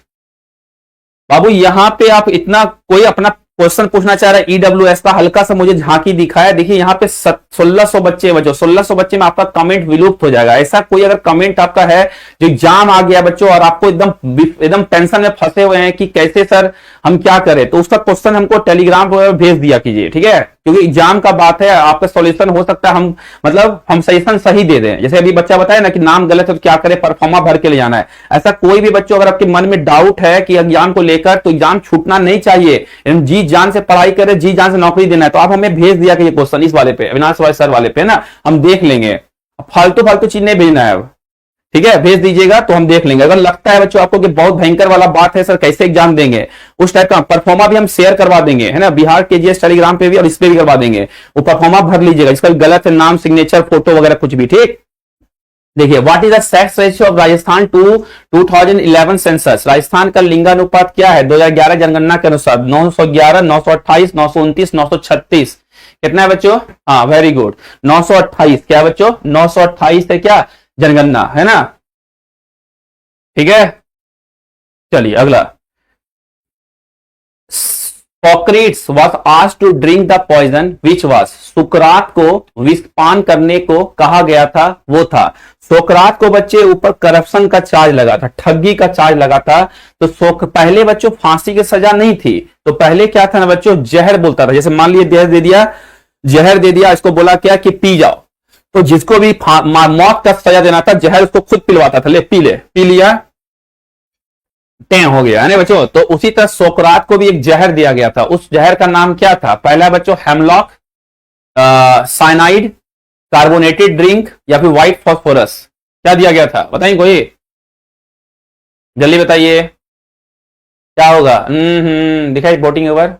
Speaker 1: बाबू, यहां पे आप इतना कोई अपना क्वेश्चन पूछना चाह रहा है ईडब्ल्यूएस का, हल्का सा मुझे झांकी दिखाया। देखिए यहाँ पे 1600 बच्चे बच्चों, 1600 बच्चे में आपका कमेंट विलुप्त हो जाएगा। ऐसा कोई अगर कमेंट आपका है जो एग्जाम आ गया बच्चों और आपको एकदम एकदम टेंशन में फंसे हुए हैं कि कैसे सर हम क्या करें, तो उसका क्वेश्चन हमको टेलीग्राम पर भेज दिया कीजिए, ठीक है, क्योंकि एग्जाम का बात है, आपका सॉल्यूशन हो सकता है हम सजेशन सही दे दें। जैसे अभी बच्चा बताया ना कि नाम गलत है तो क्या करे, परफॉर्मा भर के ले जाना है। ऐसा कोई भी बच्चों अगर आपके मन में डाउट है कि एग्जाम को लेकर, तो एग्जाम छूटना नहीं चाहिए, जी जान से पढ़ाई करे, जी जान से नौकरी देना है, तो आप हमें भेज दिया कि ये क्वेश्चन इस वाले पे, अविनाश भाई सर वाले पे ना, हम देख लेंगे। फालतू फालतू चीज नहीं भेजना है अब, ठीक है, भेज दीजिएगा तो हम देख लेंगे। अगर लगता है बच्चों आपको कि बहुत भयंकर वाला बात है सर कैसे एग्जाम देंगे, उस टाइप का परफॉर्मा भी हम शेयर करवा देंगे, है ना, बिहार केजीएस टेलीग्राम पे भी और इस पे भी करवा देंगे। वो परफॉर्मा भर लीजिएगा, इसका गलत है नाम, सिग्नेचर, फोटो वगैरह कुछ भी, ठीक। देखिए what is the sex ratio of Rajasthan to 2011 census. Rajasthan का लिंगानुपात क्या है 2011 जनगणना के अनुसार? 911, 928, 929, 936। कितना है बच्चों? हाँ वेरी गुड, 928। क्या है बच्चों? 928 है क्या जनगणना, है ना, ठीक है। चलिए अगला, Socrates was asked to drink the poison which was. सुकरात को विष पान करने को कहा गया था, वो था। सोकरात को बच्चे ऊपर करप्शन का चार्ज लगा था, ठगी का चार्ज लगा था। तो पहले बच्चों फांसी की सजा नहीं थी, तो पहले क्या था ना बच्चों, जहर बोलता था। जैसे मान लीजिए जहर दे दिया, इसको बोला क्या कि पी जाओ, तो जिसको भी मौत का सजा देना था, जहर उसको खुद पिलवाता था, ले पी ले, पी लिया, टें हो गया, है ना बच्चों। तो उसी तरह सोकरात को भी एक जहर दिया गया था, उस जहर का नाम क्या था? पहला बच्चों हेमलॉक, साइनाइड, कार्बोनेटेड ड्रिंक या फिर व्हाइट फॉस्फोरस। क्या दिया गया था बताइए कोई, जल्दी बताइए क्या होगा। दिखाई वोटिंग ओवर।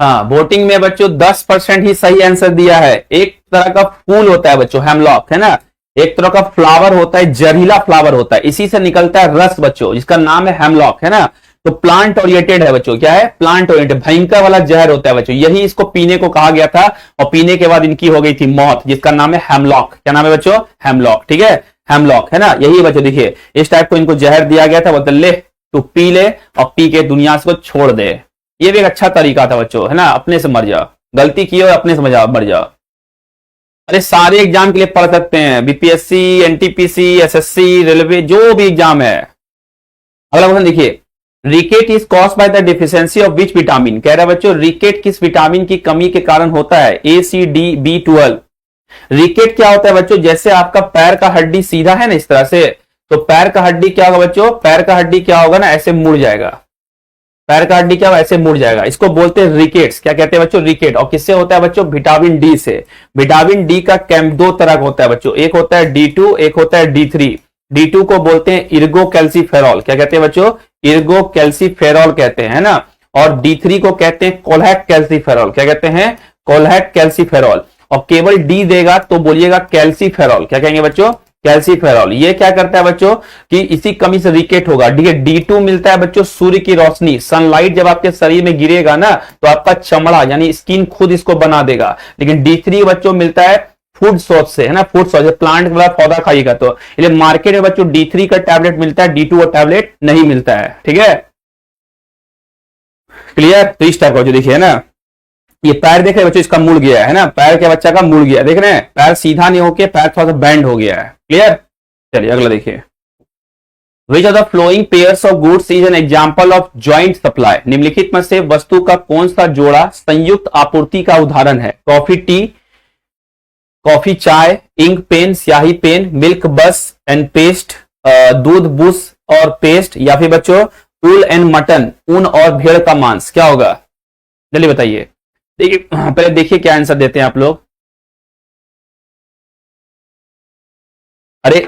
Speaker 1: हाँ वोटिंग में बच्चों 10% ही सही आंसर दिया है। एक तरह का फूल होता है बच्चों हेमलॉक, है ना, एक तरह का फ्लावर होता है, जहरीला फ्लावर होता है, इसी से निकलता है रस बच्चों, जिसका नाम है हेमलॉक, है ना। तो प्लांट ओरिएंटेड है बच्चों, क्या है? प्लांट ओरिएंटेड, भयंकर वाला जहर होता है बच्चों, यही इसको पीने को कहा गया था, और पीने के बाद इनकी हो गई थी मौत, जिसका नाम है हेमलॉक। क्या नाम है बच्चों? हेमलॉक, ठीक है, हेमलॉक, है ना, यही बच्चों। देखिए इस टाइप को इनको जहर दिया गया था, बोलते ले तू पी ले और पी के दुनिया को छोड़ दे। ये भी एक अच्छा तरीका था बच्चों, है ना, अपने से मर जाओ, गलती की हो अपने से मर जाओ। अरे सारे एग्जाम के लिए पढ़ सकते हैं, बीपीएससी, एनटीपीसी, एसएससी, रेलवे, जो भी एग्जाम है। अगला क्वेश्चन देखिए, rickets is caused by the deficiency of which vitamin. कह रहा है बच्चों रिकेट किस विटामिन की कमी के कारण होता है? ए, सी, डी, B12। रिकेट क्या होता है बच्चों? जैसे आपका पैर का हड्डी सीधा है ना इस तरह से, तो पैर का हड्डी क्या होगा बच्चों? पैर का हड्डी क्या होगा ना, ऐसे मुड़ जाएगा, पैर का हड्डी क्या ऐसे मुड़ जाएगा, इसको बोलते हैं रिकेट्स। क्या कहते हैं बच्चों? रिकेट। और किससे होता है बच्चों? विटामिन डी से। विटामिन डी का दो तरह का होता है बच्चों, एक होता है D2, एक होता है D3। D2 को बोलते हैं इर्गो कैल्सीफेरॉल। क्या कहते हैं बच्चों? इर्गो कैल्सीफेरॉल कहते हैं, है ना। और D3 को कहते हैं कोल्हैट कैल्सीफेरॉल। क्या कहते हैं? कोल्हैट कैल्सीफेरॉल। और केवल डी देगा तो बोलिएगा कैल्सीफेरॉल। क्या कहेंगे बच्चों? कैल्सीफेरॉल। ये क्या करता है बच्चों कि इसी कमी से रिकेट होगा। D2 मिलता है बच्चों सूर्य की रोशनी, सनलाइट जब आपके शरीर में गिरेगा ना तो आपका चमड़ा यानी स्किन खुद इसको बना देगा। लेकिन D3 बच्चों मिलता है फूड सोर्स से, है ना, फूड सोर्स, प्लांट वाला पौधा खाइएगा तो। इसलिए मार्केट में बच्चों D3 का टैबलेट मिलता है, D2 का टैबलेट नहीं मिलता है, ठीक है, क्लियर। तो इस टाइप का जो देखिए ना, ये पैर देख रहे बच्चों, इसका मुड़ गया है ना, पैर के बच्चा का मुड़ गया, देख रहे हैं, पैर सीधा नहीं होके पैर थोड़ा सा बैंड हो गया है, क्लियर। चलिए अगला देखिए, which of the flowing pairs of goods is an example of joint supply. निम्नलिखित में से वस्तु का कौन सा जोड़ा संयुक्त आपूर्ति का उदाहरण है? कॉफी टी, कॉफी चाय, इंक पेन, स्याही पेन, मिल्क बस एंड पेस्ट, दूध बुश और पेस्ट, या फिर बच्चों ऊल एंड मटन, ऊन और भेड़ का मांस। क्या होगा जल्दी बताइए। देखिए पहले देखिए क्या आंसर देते हैं आप लोग। अरे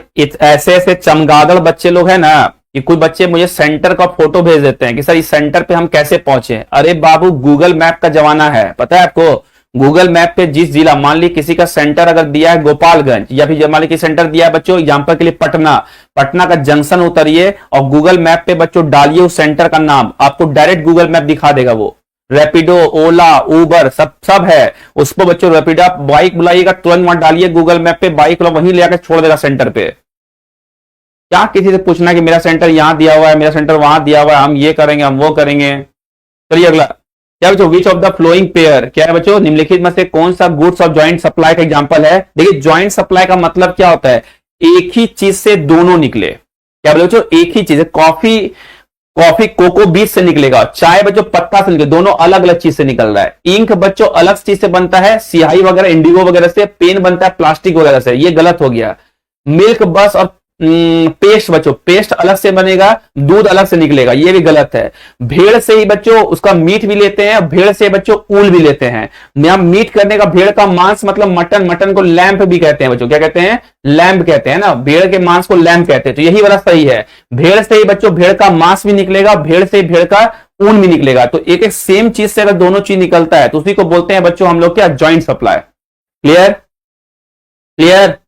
Speaker 1: ऐसे ऐसे चमगादड़ बच्चे लोग हैं ना कि कुछ बच्चे मुझे सेंटर का फोटो भेज देते हैं कि सर इस सेंटर पे हम कैसे पहुंचे। अरे बाबू गूगल मैप का जमाना है, पता है आपको। गूगल मैप पे जिस जिला, मान ली किसी का सेंटर अगर दिया है गोपालगंज, या फिर मान ली कि सेंटर दिया है बच्चों एग्जाम्पल के लिए पटना, पटना का जंक्शन उतरिए और गूगल मैप पे बच्चों डालिए उस सेंटर का नाम, आपको डायरेक्ट गूगल मैप दिखा देगा। वो रैपिडो, ओला, उबर सब है। उसको बच्चों रैपिडो बाइक बुलाइएगा, तुरंत वहां डालिए गूगल मैप पे, बाइक वहीं ले आकर छोड़ देगा सेंटर पे। क्या किसी से पूछना कि मेरा सेंटर यहां दिया हुआ है, मेरा सेंटर वहां दिया हुआ है, हम ये करेंगे, हम वो करेंगे। चलिए अगला क्या बच्चों, which of the flowing pair, क्या है बच्चों, निम्नलिखित में से कौन सा गुड्स और ज्वाइंट सप्लाई का एग्जांपल है। देखिए ज्वाइंट सप्लाई का मतलब क्या होता है, एक ही चीज से दोनों निकले। क्या बोले बच्चों, एक ही चीज, कॉफी कॉफी कोको बीज से निकलेगा, चाय बच्चों पत्ता से निकले, दोनों अलग अलग चीज से निकल रहा है। इंक बच्चों अलग चीज से बनता है, सियाही वगैरह इंडिगो वगैरह से, पेन बनता है प्लास्टिक वगैरह से, ये गलत हो गया। मिल्क बस और पेस्ट बच्चों, पेस्ट अलग से बनेगा, दूध अलग से निकलेगा, ये भी गलत है। भेड़ से ही बच्चों उसका मीट भी लेते हैं, भेड़ से बच्चों ऊल भी लेते हैं। यहां मीट करने का, भेड़ का मांस मतलब मटन, मटन को लैंप भी कहते हैं बच्चों, क्या कहते हैं, लैंप कहते हैं ना, भेड़ के मांस को लैंप कहते हैं, तो यही वाला सही है। भेड़ से ही बच्चों भेड़ का मांस भी निकलेगा, भेड़ से भेड़ का ऊन भी निकलेगा, तो एक एक सेम चीज से अगर दोनों चीज निकलता है तो उसी को बोलते हैं बच्चों हम लोग क्या, ज्वाइंट सप्लाई। Clear clear.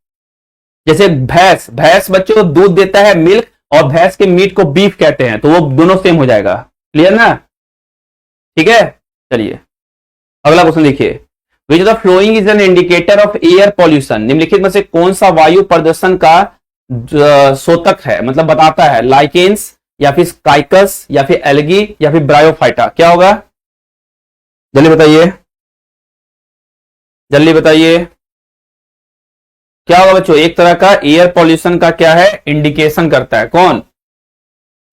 Speaker 1: जैसे भैंस, भैंस बच्चों दूध देता है मिल्क, और भैंस के मीट को बीफ कहते हैं, तो वो दोनों सेम हो जाएगा। क्लियर ना, ठीक है। चलिए अगला क्वेश्चन देखिए, which of the following is an indicator of air pollution, निम्नलिखित में से कौन सा वायु प्रदूषण का सोतक है, मतलब बताता है, लाइकेन्स या फिर काइकस या फिर एल्गी या फिर ब्रायोफाइटा, क्या होगा जल्दी बताइए, जल्दी बताइए क्या होगा बच्चों। एक तरह का एयर पॉल्यूशन का क्या है, इंडिकेशन करता है, कौन,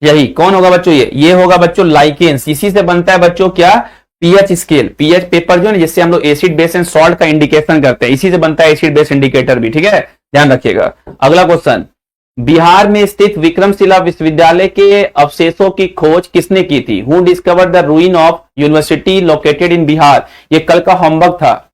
Speaker 1: यही कौन होगा बच्चों, ये होगा बच्चों लाइकेन्स। इसी से बनता है बच्चों क्या, पीएच स्केल, पीएच पेपर जो है जिससे हम लोग एसिड बेस एंड सॉल्ट का इंडिकेशन करते हैं, इसी से बनता है एसिड बेस इंडिकेटर भी, ठीक है, ध्यान रखिएगा। अगला क्वेश्चन, बिहार में स्थित विक्रमशिला विश्वविद्यालय के अवशेषों की खोज किसने की थी, who discovered the ruin of university located in Bihar, ये कल का होमवर्क था।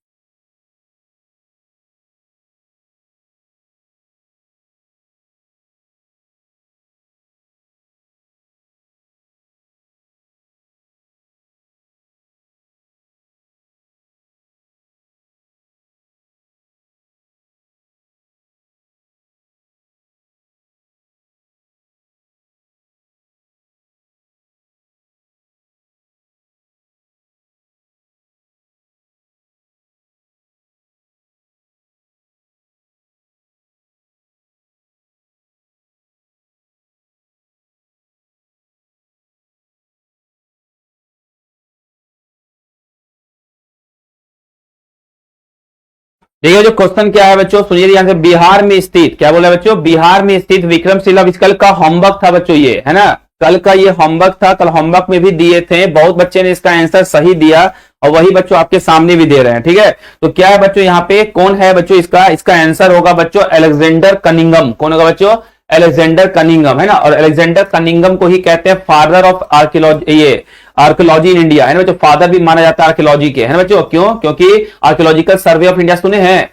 Speaker 1: देखिए जो क्वेश्चन क्या है बच्चों, सुनिए यहां से, बिहार में स्थित, क्या बोला बच्चों, बिहार में स्थित विक्रमशिला, कल का होमवर्क था बच्चों ये, है ना, कल का ये होमवर्क था, कल होमवर्क में भी दिए थे, बहुत बच्चे ने इसका आंसर सही दिया और वही बच्चों आपके सामने भी दे रहे हैं, ठीक है। तो क्या है बच्चों यहाँ पे, कौन है बच्चों इसका आंसर होगा बच्चों अलेक्जेंडर कनिंगम, कौन होगा बच्चों, अलेक्जेंडर कनिंगम, है ना, और अलेक्जेंडर कनिंगम को ही कहते हैं फादर ऑफ आर्कियोलॉजी, ये आर्कियोलॉजी इन इंडिया, है ना बच्चों, फादर भी माना जाता है आर्कियोलॉजी के, है ना बच्चों, क्यों, क्योंकि आर्कियोलॉजिकल सर्वे ऑफ इंडिया सुने हैं,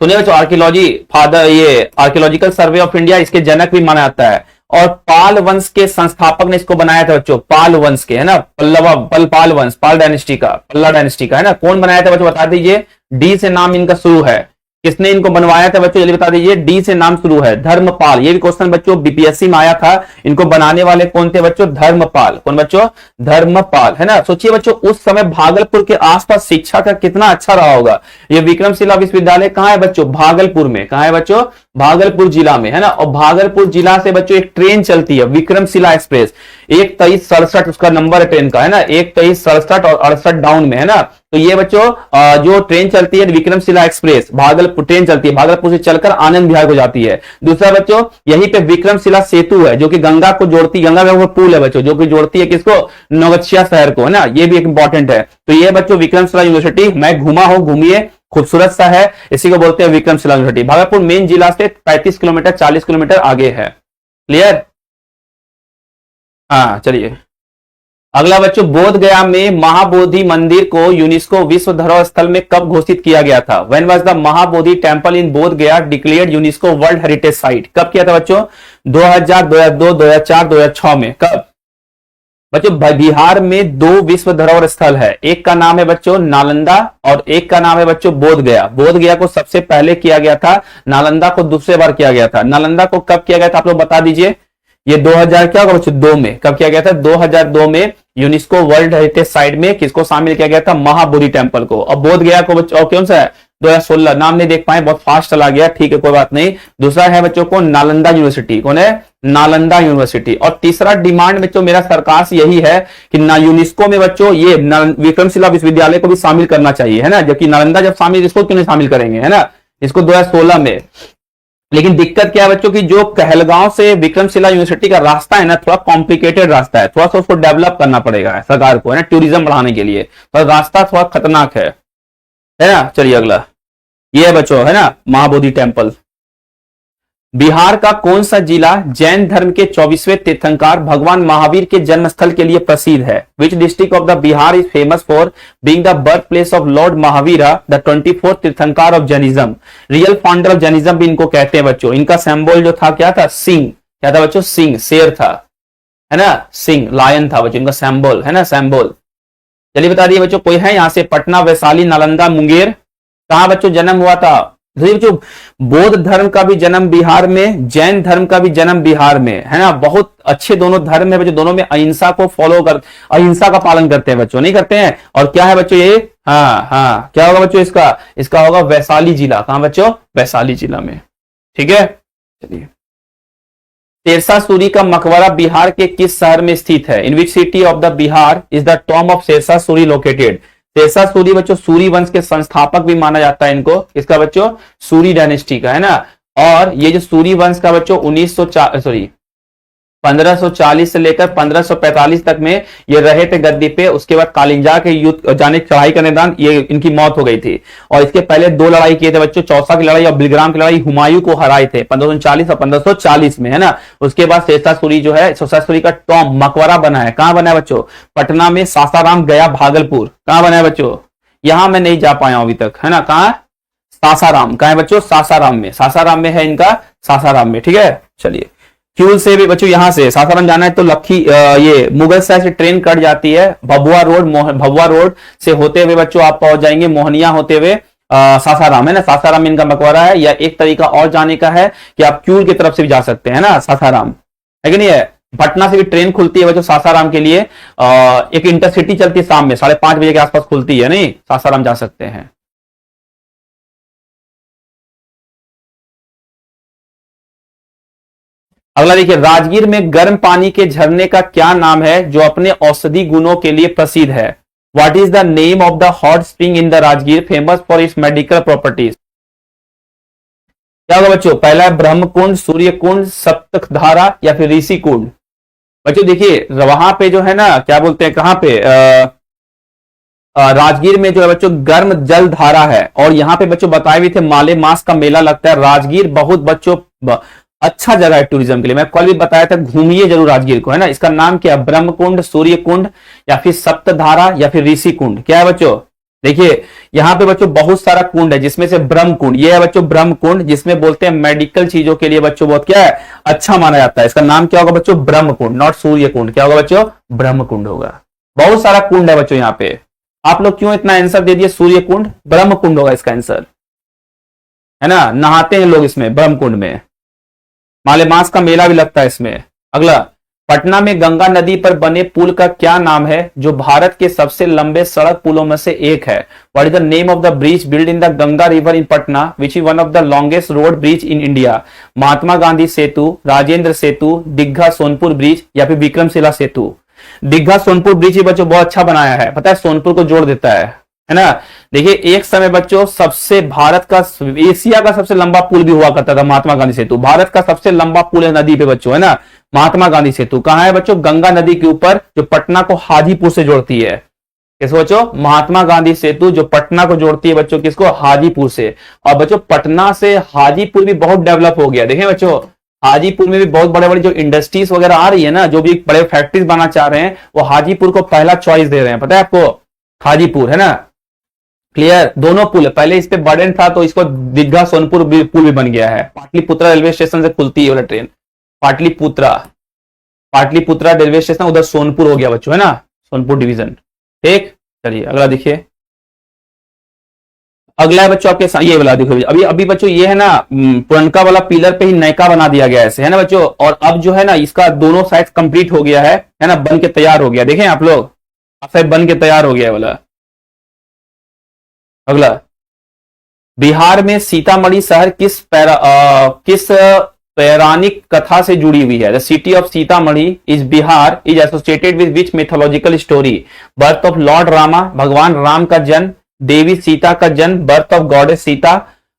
Speaker 1: सुनिए बच्चों, आर्कियोलॉजी फादर, ये आर्कियोलॉजिकल सर्वे ऑफ इंडिया इसके जनक भी माना जाता है, और पाल वंश के संस्थापक ने इसको बनाया था बच्चों, पाल वंश के, है ना, पल्लवा पाल वंश, पाल डायनेस्टी का, पल्ला डायनेस्टी का, है ना, कौन बनाया था बच्चों बता दीजिए, डी से नाम इनका शुरू है, किसने इनको बनवाया था बच्चों जल्दी बता दीजिए, डी से नाम शुरू है, धर्मपाल, ये भी क्वेश्चन बच्चों बीपीएससी में आया था, इनको बनाने वाले कौन थे बच्चों, धर्मपाल, कौन बच्चों, धर्मपाल, है ना। सोचिए बच्चों उस समय भागलपुर के आसपास शिक्षा का कितना अच्छा रहा होगा। ये विक्रमशिला विश्वविद्यालय कहां है बच्चों, भागलपुर में, कहां है बच्चों, भागलपुर जिला में, है ना, और भागलपुर जिला से बच्चों एक ट्रेन चलती है विक्रमशिला एक्सप्रेस, 12367 उसका नंबर है ट्रेन का, है ना, 12367 और 68 डाउन में, है ना। तो ये बच्चों जो ट्रेन चलती है विक्रमशिला एक्सप्रेस, भागलपुर ट्रेन चलती है, भागलपुर से चलकर आनंद विहार को जाती है। दूसरा बच्चों यहीं पे विक्रमशिला सेतु है जो कि गंगा को जोड़ती, गंगा का पुल है बच्चों जो कि जोड़ती है किसको, नवगछिया शहर को, है ना, ये भी एक इंपॉर्टेंट है। तो ये बच्चों विक्रमशिला यूनिवर्सिटी, मैं घुमा हूं, घूमिए, खूबसूरत सा है, इसी को बोलते हैं विक्रमशिला यूनिवर्सिटी। भागलपुर मेन जिला से 35 किलोमीटर 40 किलोमीटर आगे है। क्लियर, हाँ चलिए अगला बच्चों, बोध गया में महाबोधि मंदिर को यूनेस्को विश्व धरोहर स्थल में कब घोषित किया गया था, when was the Mahabodhi temple in बोध गया declared UNESCO world heritage site, कब किया था बच्चों, 2000, 2002, 2004, 2006 में, कब बच्चों। बिहार में 2 विश्व धरोहर स्थल है, एक का नाम है बच्चों नालंदा और एक का नाम है बच्चों बोध गया। बोध गया को सबसे पहले किया गया था, नालंदा को दूसरे बार किया गया था। नालंदा को कब किया गया था आप लोग बता दीजिए, ये 2000 क्या होगा बच्चों, 2 में, कब किया गया था, 2002 में यूनेस्को वर्ल्ड हेरिटेज साइट में किसको शामिल किया गया था, महाबोधि टेम्पल को। और बोध गया को बच्चों कौन सा है, 2016, नाम नहीं देख पाए, बहुत फास्ट चला गया, ठीक है कोई बात नहीं। दूसरा है बच्चों को नालंदा यूनिवर्सिटी, कौन है? नालंदा यूनिवर्सिटी। और तीसरा डिमांड बच्चों मेरा सरकार से यही है कि यूनेस्को में बच्चों ये विक्रमशिला विश्वविद्यालय को भी शामिल करना चाहिए, है ना, जबकि नालंदा जब शामिल, इसको क्यों नहीं शामिल करेंगे, है ना, इसको 2016 में। लेकिन दिक्कत क्या है बच्चों की, जो कहलगांव से विक्रमशिला यूनिवर्सिटी का रास्ता है ना, थोड़ा कॉम्प्लिकेटेड रास्ता है, थोड़ा सा उसको डेवलप करना पड़ेगा सरकार को, है ना, टूरिज्म बढ़ाने के लिए, पर रास्ता थोड़ा खतरनाक है ना। चलिए अगला, ये है बच्चों, है ना, महाबोधि टेम्पल। बिहार का कौन सा जिला जैन धर्म के 24वें तीर्थंकर भगवान महावीर के जन्म स्थल के लिए प्रसिद्ध है? Which district of the Bihar is famous for being the birth place of Lord Mahavir, the 24th तीर्थंकर of Jainism, real founder of Jainism भी इनको कहते हैं बच्चों। इनका सिंबल जो था क्या था? सिंह। क्या था बच्चों? सिंह, शेर था, है ना, सिंह, लायन था बच्चों इनका सिंबल, है ना, सिंबल। चलिए बता दिए बच्चों, कोई है यहां से? पटना, वैशाली, नालंदा, मुंगेर, कहां बच्चों जन्म हुआ था? जो बौद्ध धर्म का भी जन्म बिहार में, जैन धर्म का भी जन्म बिहार में, है ना। बहुत अच्छे दोनों धर्म है बच्चों, दोनों में अहिंसा को फॉलो कर, अहिंसा का पालन करते हैं बच्चों, नहीं करते हैं। और क्या है बच्चों ये? हाँ, क्या होगा बच्चों इसका? इसका होगा वैशाली जिला। कहां बच्चों? वैशाली जिला में, ठीक है। चलिए, शेरशाह सूरी का मकबरा बिहार के किस शहर में स्थित है? In which city of the Bihar is the tomb of Sher Shah Suri located? Sher Shah Suri बच्चों सूरी वंश के संस्थापक भी माना जाता है इनको, इसका बच्चों सूरी डायनेस्टी का, है ना। और ये जो सूरी वंश का बच्चों 1540 से लेकर 1545 तक में ये रहे थे गद्दी पे। उसके बाद कालिंजा के युद्ध जाने चढ़ाई करने दौरान ये इनकी मौत हो गई थी। और इसके पहले 2 लड़ाई किए थे बच्चों, चौसा की लड़ाई और बिलग्राम की लड़ाई, हुमायूं को हराए थे 1539 और 1540 में, है ना। उसके बाद शेरशाह सूरी जो है, शेरशाह सूरी का टॉम मकबरा बना है। कहां बना है बच्चों? पटना में, सासाराम, गया, भागलपुर। कहां बना है बच्चों? यहां मैं नहीं जा पाया हूं अभी तक, है ना। कहां? सासाराम। कहां है बच्चों? सासाराम में, सासाराम में है इनका, सासाराम में, ठीक है। चलिए, क्यूल से भी बच्चों यहां से सासाराम जाना है तो लखी ये मुगल शहर से ट्रेन कट जाती है, भभुआ रोड से होते हुए बच्चों आप पहुंच जाएंगे मोहनिया होते हुए सासाराम, है ना। सासाराम इनका मकबरा है। या एक तरीका और जाने का है कि आप क्यूल की तरफ से भी जा सकते हैं ना, सासाराम, है कि नहीं है। पटना से भी ट्रेन खुलती है बच्चों सासाराम के लिए, एक इंटरसिटी चलती है शाम में 5:30 बजे के आसपास खुलती है, नहीं, सासाराम जा सकते हैं। अगला देखिए, राजगीर में गर्म पानी के झरने का क्या नाम है जो अपने औषधि गुणों के लिए प्रसिद्ध है? What is the name of the hot spring in the Rajgir famous for its medical properties? क्या होगा बच्चों? पहला है ब्रह्मकुंड, सूर्य कुंड, सप्तधारा या फिर ऋषि कुंड। बच्चों देखिए वहां पे जो है ना, क्या बोलते हैं, कहां पे राजगीर में जो है बच्चों गर्म जल धारा है। और यहाँ पे बच्चों बताए भी थे माले मास का मेला लगता है। राजगीर बहुत बच्चों अच्छा जगह है टूरिज्म के लिए, मैं कल भी बताया था, घूमिए जरूर राजगीर को, है ना। इसका नाम क्या है? ब्रह्म कुंड, सूर्य कुंड या फिर सप्तधारा या फिर ऋषि कुंड। क्या है बच्चों? देखिए यहाँ पे बच्चों बहुत सारा कुंड है, जिसमें से ब्रह्म कुंड ये है बच्चों, ब्रह्म कुंड, जिसमें बोलते हैं मेडिकल चीजों के लिए बच्चों बहुत क्या है, अच्छा माना जाता है। इसका नाम क्या होगा बच्चों? ब्रह्म कुंड, नॉट सूर्य कुंड। क्या होगा बच्चों? ब्रह्म कुंड होगा। बहुत सारा कुंड है बच्चों यहाँ पे। आप लोग क्यों इतना आंसर दे दिए सूर्य कुंड? ब्रह्म कुंड होगा इसका आंसर, है ना। नहाते हैं लोग इसमें, ब्रह्म कुंड में, मालेमास का मेला भी लगता है इसमें। अगला, पटना में गंगा नदी पर बने पुल का क्या नाम है जो भारत के सबसे लंबे सड़क पुलों में से एक है? What is the name of the bridge build in the Ganga river in Patna which is one of the longest road bridge in India? Mahatma Gandhi Setu, Rajendra Setu, Digha Sonpur bridge या फिर विक्रमशिला सेतु? दीघा सोनपुर ब्रिज ही बच्चों बहुत अच्छा बनाया है, पता है, सोनपुर को जोड़ देता है ना। देखिए एक समय बच्चों सबसे भारत का, एशिया का सबसे लंबा पुल भी हुआ करता था महात्मा गांधी सेतु। भारत का सबसे लंबा पुल है नदी पे बच्चों, है ना, महात्मा गांधी सेतु। कहां है बच्चों? गंगा नदी के ऊपर, जो पटना को हाजीपुर से जोड़ती है। किसको बच्चों? महात्मा गांधी सेतु जो पटना को जोड़ती है बच्चों, किसको? हाजीपुर से। और बच्चों पटना से हाजीपुर भी बहुत डेवलप हो गया। देखें बच्चों हाजीपुर में भी बहुत बड़े बड़े जो इंडस्ट्रीज वगैरह आ रही है ना, जो भी बड़े फैक्ट्रीज बनाना चाह रहे हैं, वो हाजीपुर को पहला चॉइस दे रहे हैं, पता है आपको, हाजीपुर, है ना। क्लियर? दोनों पुल है, पहले इस पे बर्डन था तो इसको दीघा सोनपुर पुल भी बन गया है। पाटलिपुत्रा रेलवे स्टेशन से खुलती है ट्रेन, पाटलिपुत्रा रेलवे स्टेशन उधर सोनपुर हो गया बच्चों, है ना, सोनपुर डिवीजन। ठीक, चलिए अगला देखिए। अगला है बच्चों आपके साथ ये वाला देखो, अभी अभी बच्चों ये है ना पुरनका वाला पिलर पे ही नयका बना दिया गया ऐसे, है ना बच्चों। और अब जो है ना इसका दोनों साइड कंप्लीट हो गया है ना, बन के तैयार हो गया। देखें आप लोग, आप साइड बन के तैयार हो गया वाला। अगला, बिहार में सीतामढ़ी शहर किस पौराणिक कथा से जुड़ी हुई है? The city of Sitamarhi is Bihar is associated with which mythological story? Birth of Lord Rama, भगवान राम का जन्म, देवी सीता का जन्म, बर्थ ऑफ गॉडेस सीता,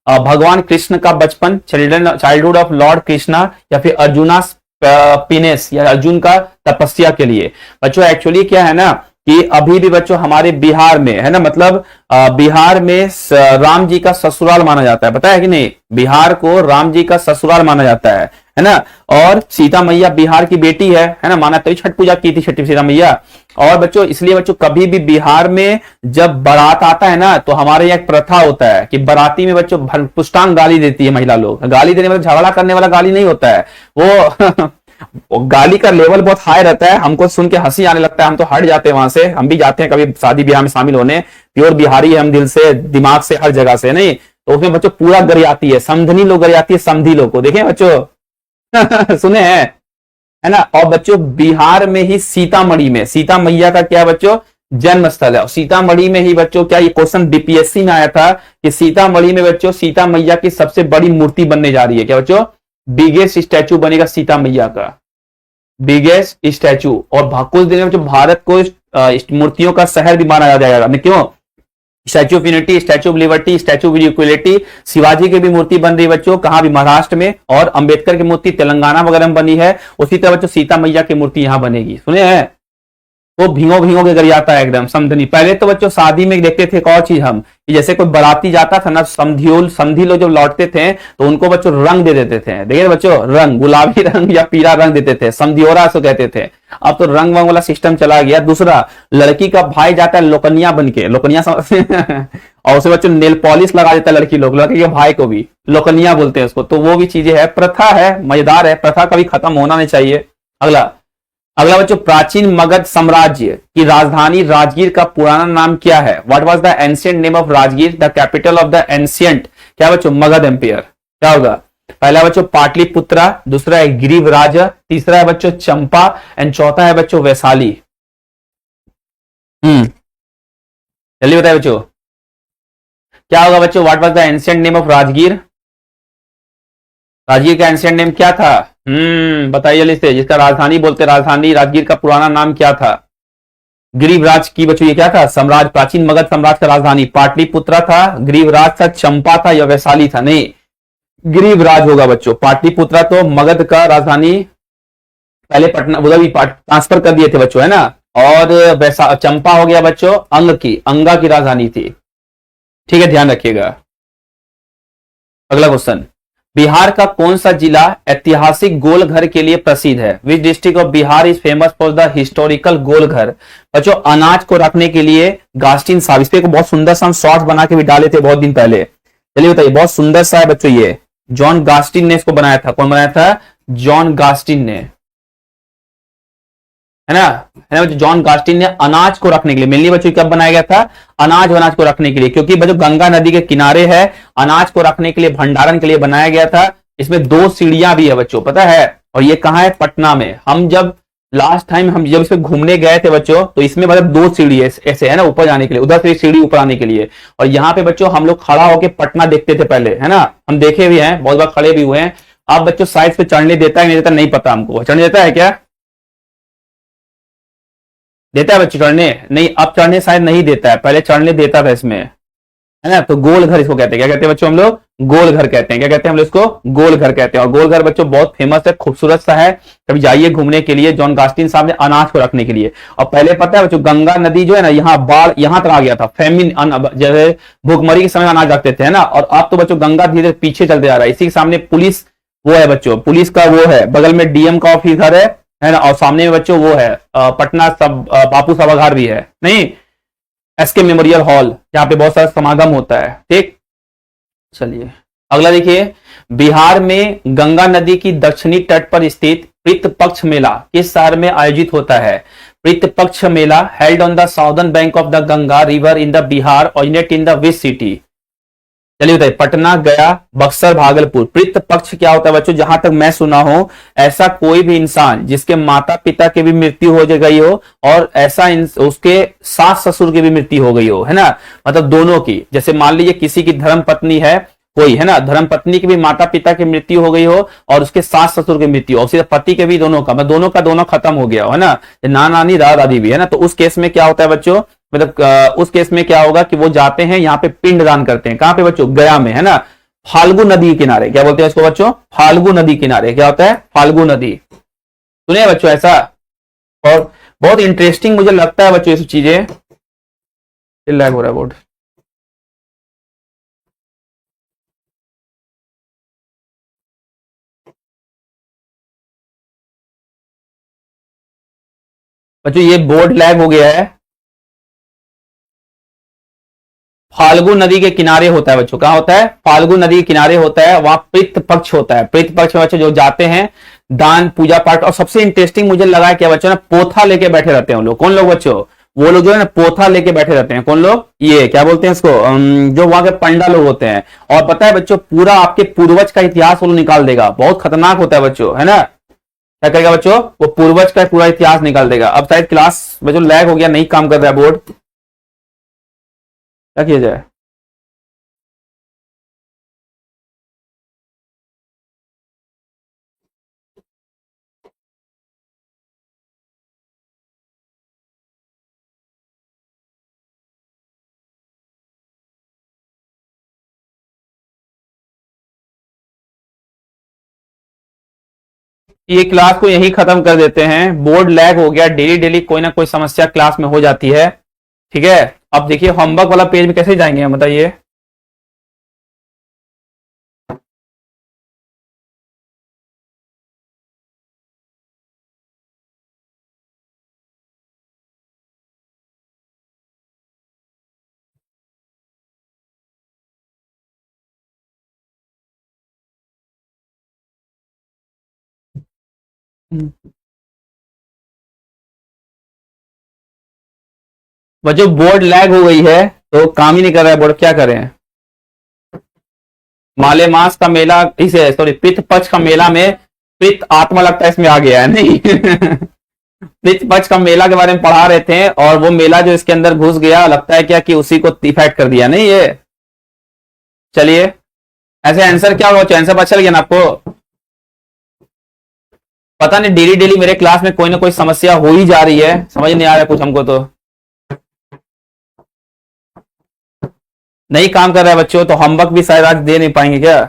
Speaker 1: भगवान कृष्ण का बचपन, चाइल्डहुड ऑफ लॉर्ड कृष्णा, या फिर अर्जुना पिनेस या अर्जुन का तपस्या के लिए। बच्चों एक्चुअली क्या है ना कि अभी भी बच्चों हमारे बिहार में है ना, मतलब बिहार में राम जी का ससुराल माना जाता है, पता है कि नहीं? बिहार को राम जी का ससुराल माना जाता है ना। और सीता मैया बिहार की बेटी है ना, माना तो छठ पूजा की थी छठी सीता मैया। और बच्चों इसलिए बच्चों कभी भी बिहार में जब बारात आता है ना, तो हमारे यहाँ एक प्रथा होता है कि बाराती में बच्चों पुष्टांग गाली देती है महिला लोग। गाली देने वाला झगड़ा करने वाला गाली नहीं होता है वो गाली का लेवल बहुत हाई रहता है। हमको सुन के हंसी आने लगता है, हम तो हट जाते हैं वहां से। हम भी जाते हैं कभी शादी ब्याह में शामिल होने, प्योर बिहारी है हम, दिल से दिमाग से हर जगह से नहीं। तो उसमें बच्चों पूरा गरियाती है, समधनी लोग गरियाती है, समधी लोग को देखें बच्चों सुने हैं है ना। और बच्चों बिहार में ही सीतामढ़ी में सीता मैया का क्या बच्चों जन्म स्थल है। और सीतामढ़ी में ही बच्चों क्या ये क्वेश्चन बीपीएससी में आया था कि सीतामढ़ी में बच्चों सीता मैया की सबसे बड़ी मूर्ति बनने जा रही है। क्या बच्चों? बिगेस्ट स्टैचू बनेगा सीता मैया का, बिगेस्ट स्टैचू। और कुछ दिन में जो भारत को मूर्तियों का शहर भी माना जाएगा। क्यों? Statue of unity, statue of liberty, statue of equality. Shivaji की भी मूर्ति बन रही है बच्चों, कहां भी महाराष्ट्र में। और अंबेडकर की मूर्ति तेलंगाना वगैरह में बनी है। उसी तरह बच्चों सीता मैया की मूर्ति यहां बनेगी। सुने हैं? वो भीगो भीगो के गरियाता है एकदम समधनी। पहले तो बच्चों शादी में देखते थे एक और चीज हम, कि जैसे कोई बाराती जाता था ना, समधी लोग जब लौटते थे तो उनको बच्चों रंग दे देते थे। देखिए बच्चों, रंग, गुलाबी रंग या पीला रंग देते थे, समधियोरा से कहते थे। अब तो रंग वंग वाला सिस्टम चला गया। दूसरा, लड़की का भाई जाता है लोकनिया बन के, लोकनिया और उसे बच्चों नेल पॉलिश लगा देता है लड़की लोग, लड़की के भाई को भी लोकनिया बोलते हैं उसको। तो वो भी चीजें है, प्रथा है, मजेदार है। प्रथा कभी खत्म होना नहीं चाहिए। अगला बच्चों, प्राचीन मगध साम्राज्य की राजधानी राजगीर का पुराना नाम क्या है? What was the ancient name of Rajgir, the capital of the ancient क्या बच्चों मगध एम्पायर? क्या होगा? पहला बच्चों पाटलिपुत्रा, दूसरा है गिरिव्राज, तीसरा है बच्चों चंपा, एंड चौथा है बच्चों वैशाली। जल्दी बताए बच्चों, क्या होगा बच्चों? What was the ancient name of Rajgir? Rajgir का एंशिएंट नेम क्या था? बताइए जल्दी से। जिसका राजधानी बोलते, राजधानी राजगीर का पुराना नाम क्या था? गिरिव्राज की बच्चों ये क्या था? सम्राट, प्राचीन मगध साम्राज्य का राजधानी पाटलिपुत्रा था, गिरिव्राज था, चंपा था या वैशाली था? नहीं, गिरिव्राज होगा बच्चों। पाटलिपुत्रा तो मगध का राजधानी पहले पटना उधर भी ट्रांसफर कर दिए थे बच्चों, है ना। और चंपा हो गया बच्चों अंगा की राजधानी थी। ठीक है, ध्यान रखिएगा। अगला क्वेश्चन, बिहार का कौन सा जिला ऐतिहासिक गोलघर के लिए प्रसिद्ध है? Which district of Bihar is famous for the historical Golghar? बच्चों अनाज को रखने के लिए गास्टिन साहब, इस पे बहुत सुंदर सा हम शॉर्ट्स बना के भी डाले थे बहुत दिन पहले। चलिए बताइए, बहुत सुंदर सा है बच्चों, ये जॉन गास्टिन ने इसको बनाया था। कौन बनाया था? जॉन गास्टिन ने, है ना जॉन गास्टिन ने अनाज को रखने के लिए, मेनली बच्चों कब बनाया गया था? अनाज को रखने के लिए, क्योंकि बच्चों गंगा नदी के किनारे है, अनाज को रखने के लिए, भंडारण के लिए बनाया गया था। इसमें 2 सीढ़ियां भी है बच्चों, पता है। और ये कहां है? पटना में। हम जब लास्ट टाइम हम जब इसमें घूमने गए थे बच्चों, तो इसमें मतलब 2 सीढ़ी ऐसे है ना, ऊपर जाने के लिए, उधर से सीढ़ी ऊपर आने के लिए। और यहाँ पे बच्चों हम लोग खड़ा होकर पटना देखते थे पहले, है ना। हम देखे भी हैं, बहुत बार खड़े भी हुए हैं। अब बच्चों साइड पे चढ़ने देता है नहीं देता नहीं पता हमको। चढ़ने देता है क्या? देता है बच्चों चढ़ने? नहीं, अब चढ़ने शायद नहीं देता है, पहले चढ़ने देता था इसमें, है ना। तो गोल घर इसको कहते हैं। क्या कहते हैं बच्चों हम लोग? गोल घर कहते हैं। क्या कहते हैं हम लोग इसको? गोल घर कहते हैं। और गोल घर बच्चों बहुत फेमस है, खूबसूरत सा है, कभी जाइए घूमने के लिए। जॉन गास्टिन साहब ने अनाज को रखने के लिए। और पहले पता है बच्चों, गंगा नदी जो है ना, यहाँ बाढ़ यहाँ तक आ गया था, फेमिन, जैसे भूखमरी के समय अनाज रखते थे, है ना। और अब तो बच्चों गंगा धीरे धीरे पीछे चलते जा रहा है। इसी के सामने पुलिस वो है बच्चों, पुलिस का वो है, बगल में डीएम का ऑफिस घर है ना। और सामने में बच्चों वो है पटना सब बापू सभागार भी है, नहीं, एसके मेमोरियल हॉल, जहां पे बहुत सारा समागम होता है। ठीक, चलिए अगला देखिए, बिहार में गंगा नदी की दक्षिणी तट पर स्थित पितृपक्ष मेला किस शहर में आयोजित होता है? Pitrupaksha Mela held on the southern bank of the Ganga river in the Bihar, originate in the which city? चलिए बताइए, पटना, गया, बक्सर, भागलपुर। पितृ पक्ष क्या होता है बच्चों? जहां तक मैं सुना हूं, ऐसा कोई भी इंसान जिसके माता पिता की भी मृत्यु हो गई हो और ऐसा उसके सास ससुर की भी मृत्यु हो गई हो, है ना, मतलब दोनों की। जैसे मान लीजिए किसी की धर्म पत्नी है कोई, है ना, धर्म पत्नी की भी माता पिता की मृत्यु हो गई हो और उसके सास ससुर की मृत्यु और सीधे पति के भी, दोनों का, मतलब दोनों खत्म हो गया हो, है ना, नानी दादा दादी भी, है ना, तो उस केस में क्या होता है बच्चों, मतलब उस केस में क्या होगा कि वो जाते हैं यहाँ पे पिंड दान करते हैं। कहां पे बच्चों? गया में, है ना, फाल्गु नदी किनारे। क्या बोलते हैं इसको बच्चों? फाल्गु नदी किनारे। क्या होता है? फाल्गु नदी। सुनिए बच्चों ऐसा, और बहुत इंटरेस्टिंग मुझे लगता है बच्चों ये सब चीजें। लैग हो रहा है बोर्ड। बच्चों ये बोर्ड लैग हो गया है। फाल्गु नदी के किनारे होता है बच्चों। कहां होता है? फाल्गु नदी के किनारे होता है, वहां पितृ पक्ष होता है। पितृ पक्ष में बच्चों जो जाते हैं दान पूजा पाठ, और सबसे इंटरेस्टिंग मुझे लगा है क्या बच्चों ना, पोथा लेके बैठे रहते हैं वो लोग। कौन लोग बच्चों? वो लोग जो है ना पोथा लेके बैठे रहते हैं। कौन लोग? ये क्या बोलते हैं इसको, जो वहां के पंडा लोग होते हैं। और पता है बच्चों, पूरा आपके पूर्वज का इतिहास वो लोग निकाल देगा। बहुत खतरनाक होता है बच्चों, है ना। क्या करेगा बच्चों? वो पूर्वज का पूरा इतिहास निकाल देगा। अब शायद क्लास बच्चों लैग हो गया, नहीं काम कर रहा है बोर्ड, क्या किया जाए? ये क्लास को यही खत्म कर देते हैं। बोर्ड लैग हो गया, डेली डेली कोई ना कोई समस्या क्लास में हो जाती है। ठीक है, अब देखिए होमवर्क वाला पेज में कैसे जाएंगे हम, बताइए। बच्चों बोर्ड लैग हो गई है तो काम ही नहीं कर रहा है बोर्ड, क्या करें? माले मास का मेला, इसे सॉरी पित्त पक्ष का मेला में पित्त आत्मा लगता है इसमें आ गया है, नहीं। पित्त पक्ष का मेला के बारे में पढ़ा रहे थे और वो मेला जो इसके अंदर घुस गया, लगता है क्या कि उसी को इफेक्ट कर दिया, नहीं ये। चलिए ऐसे आंसर क्या होगा? आंसर पता चल गया ना आपको? पता नहीं डेली डेली मेरे क्लास में कोई ना कोई समस्या हो ही जा रही है, समझ नहीं आ रहा है कुछ हमको तो। नहीं काम कर रहा है बच्चों, तो होमवर्क भी शायद आज दे नहीं पाएंगे क्या?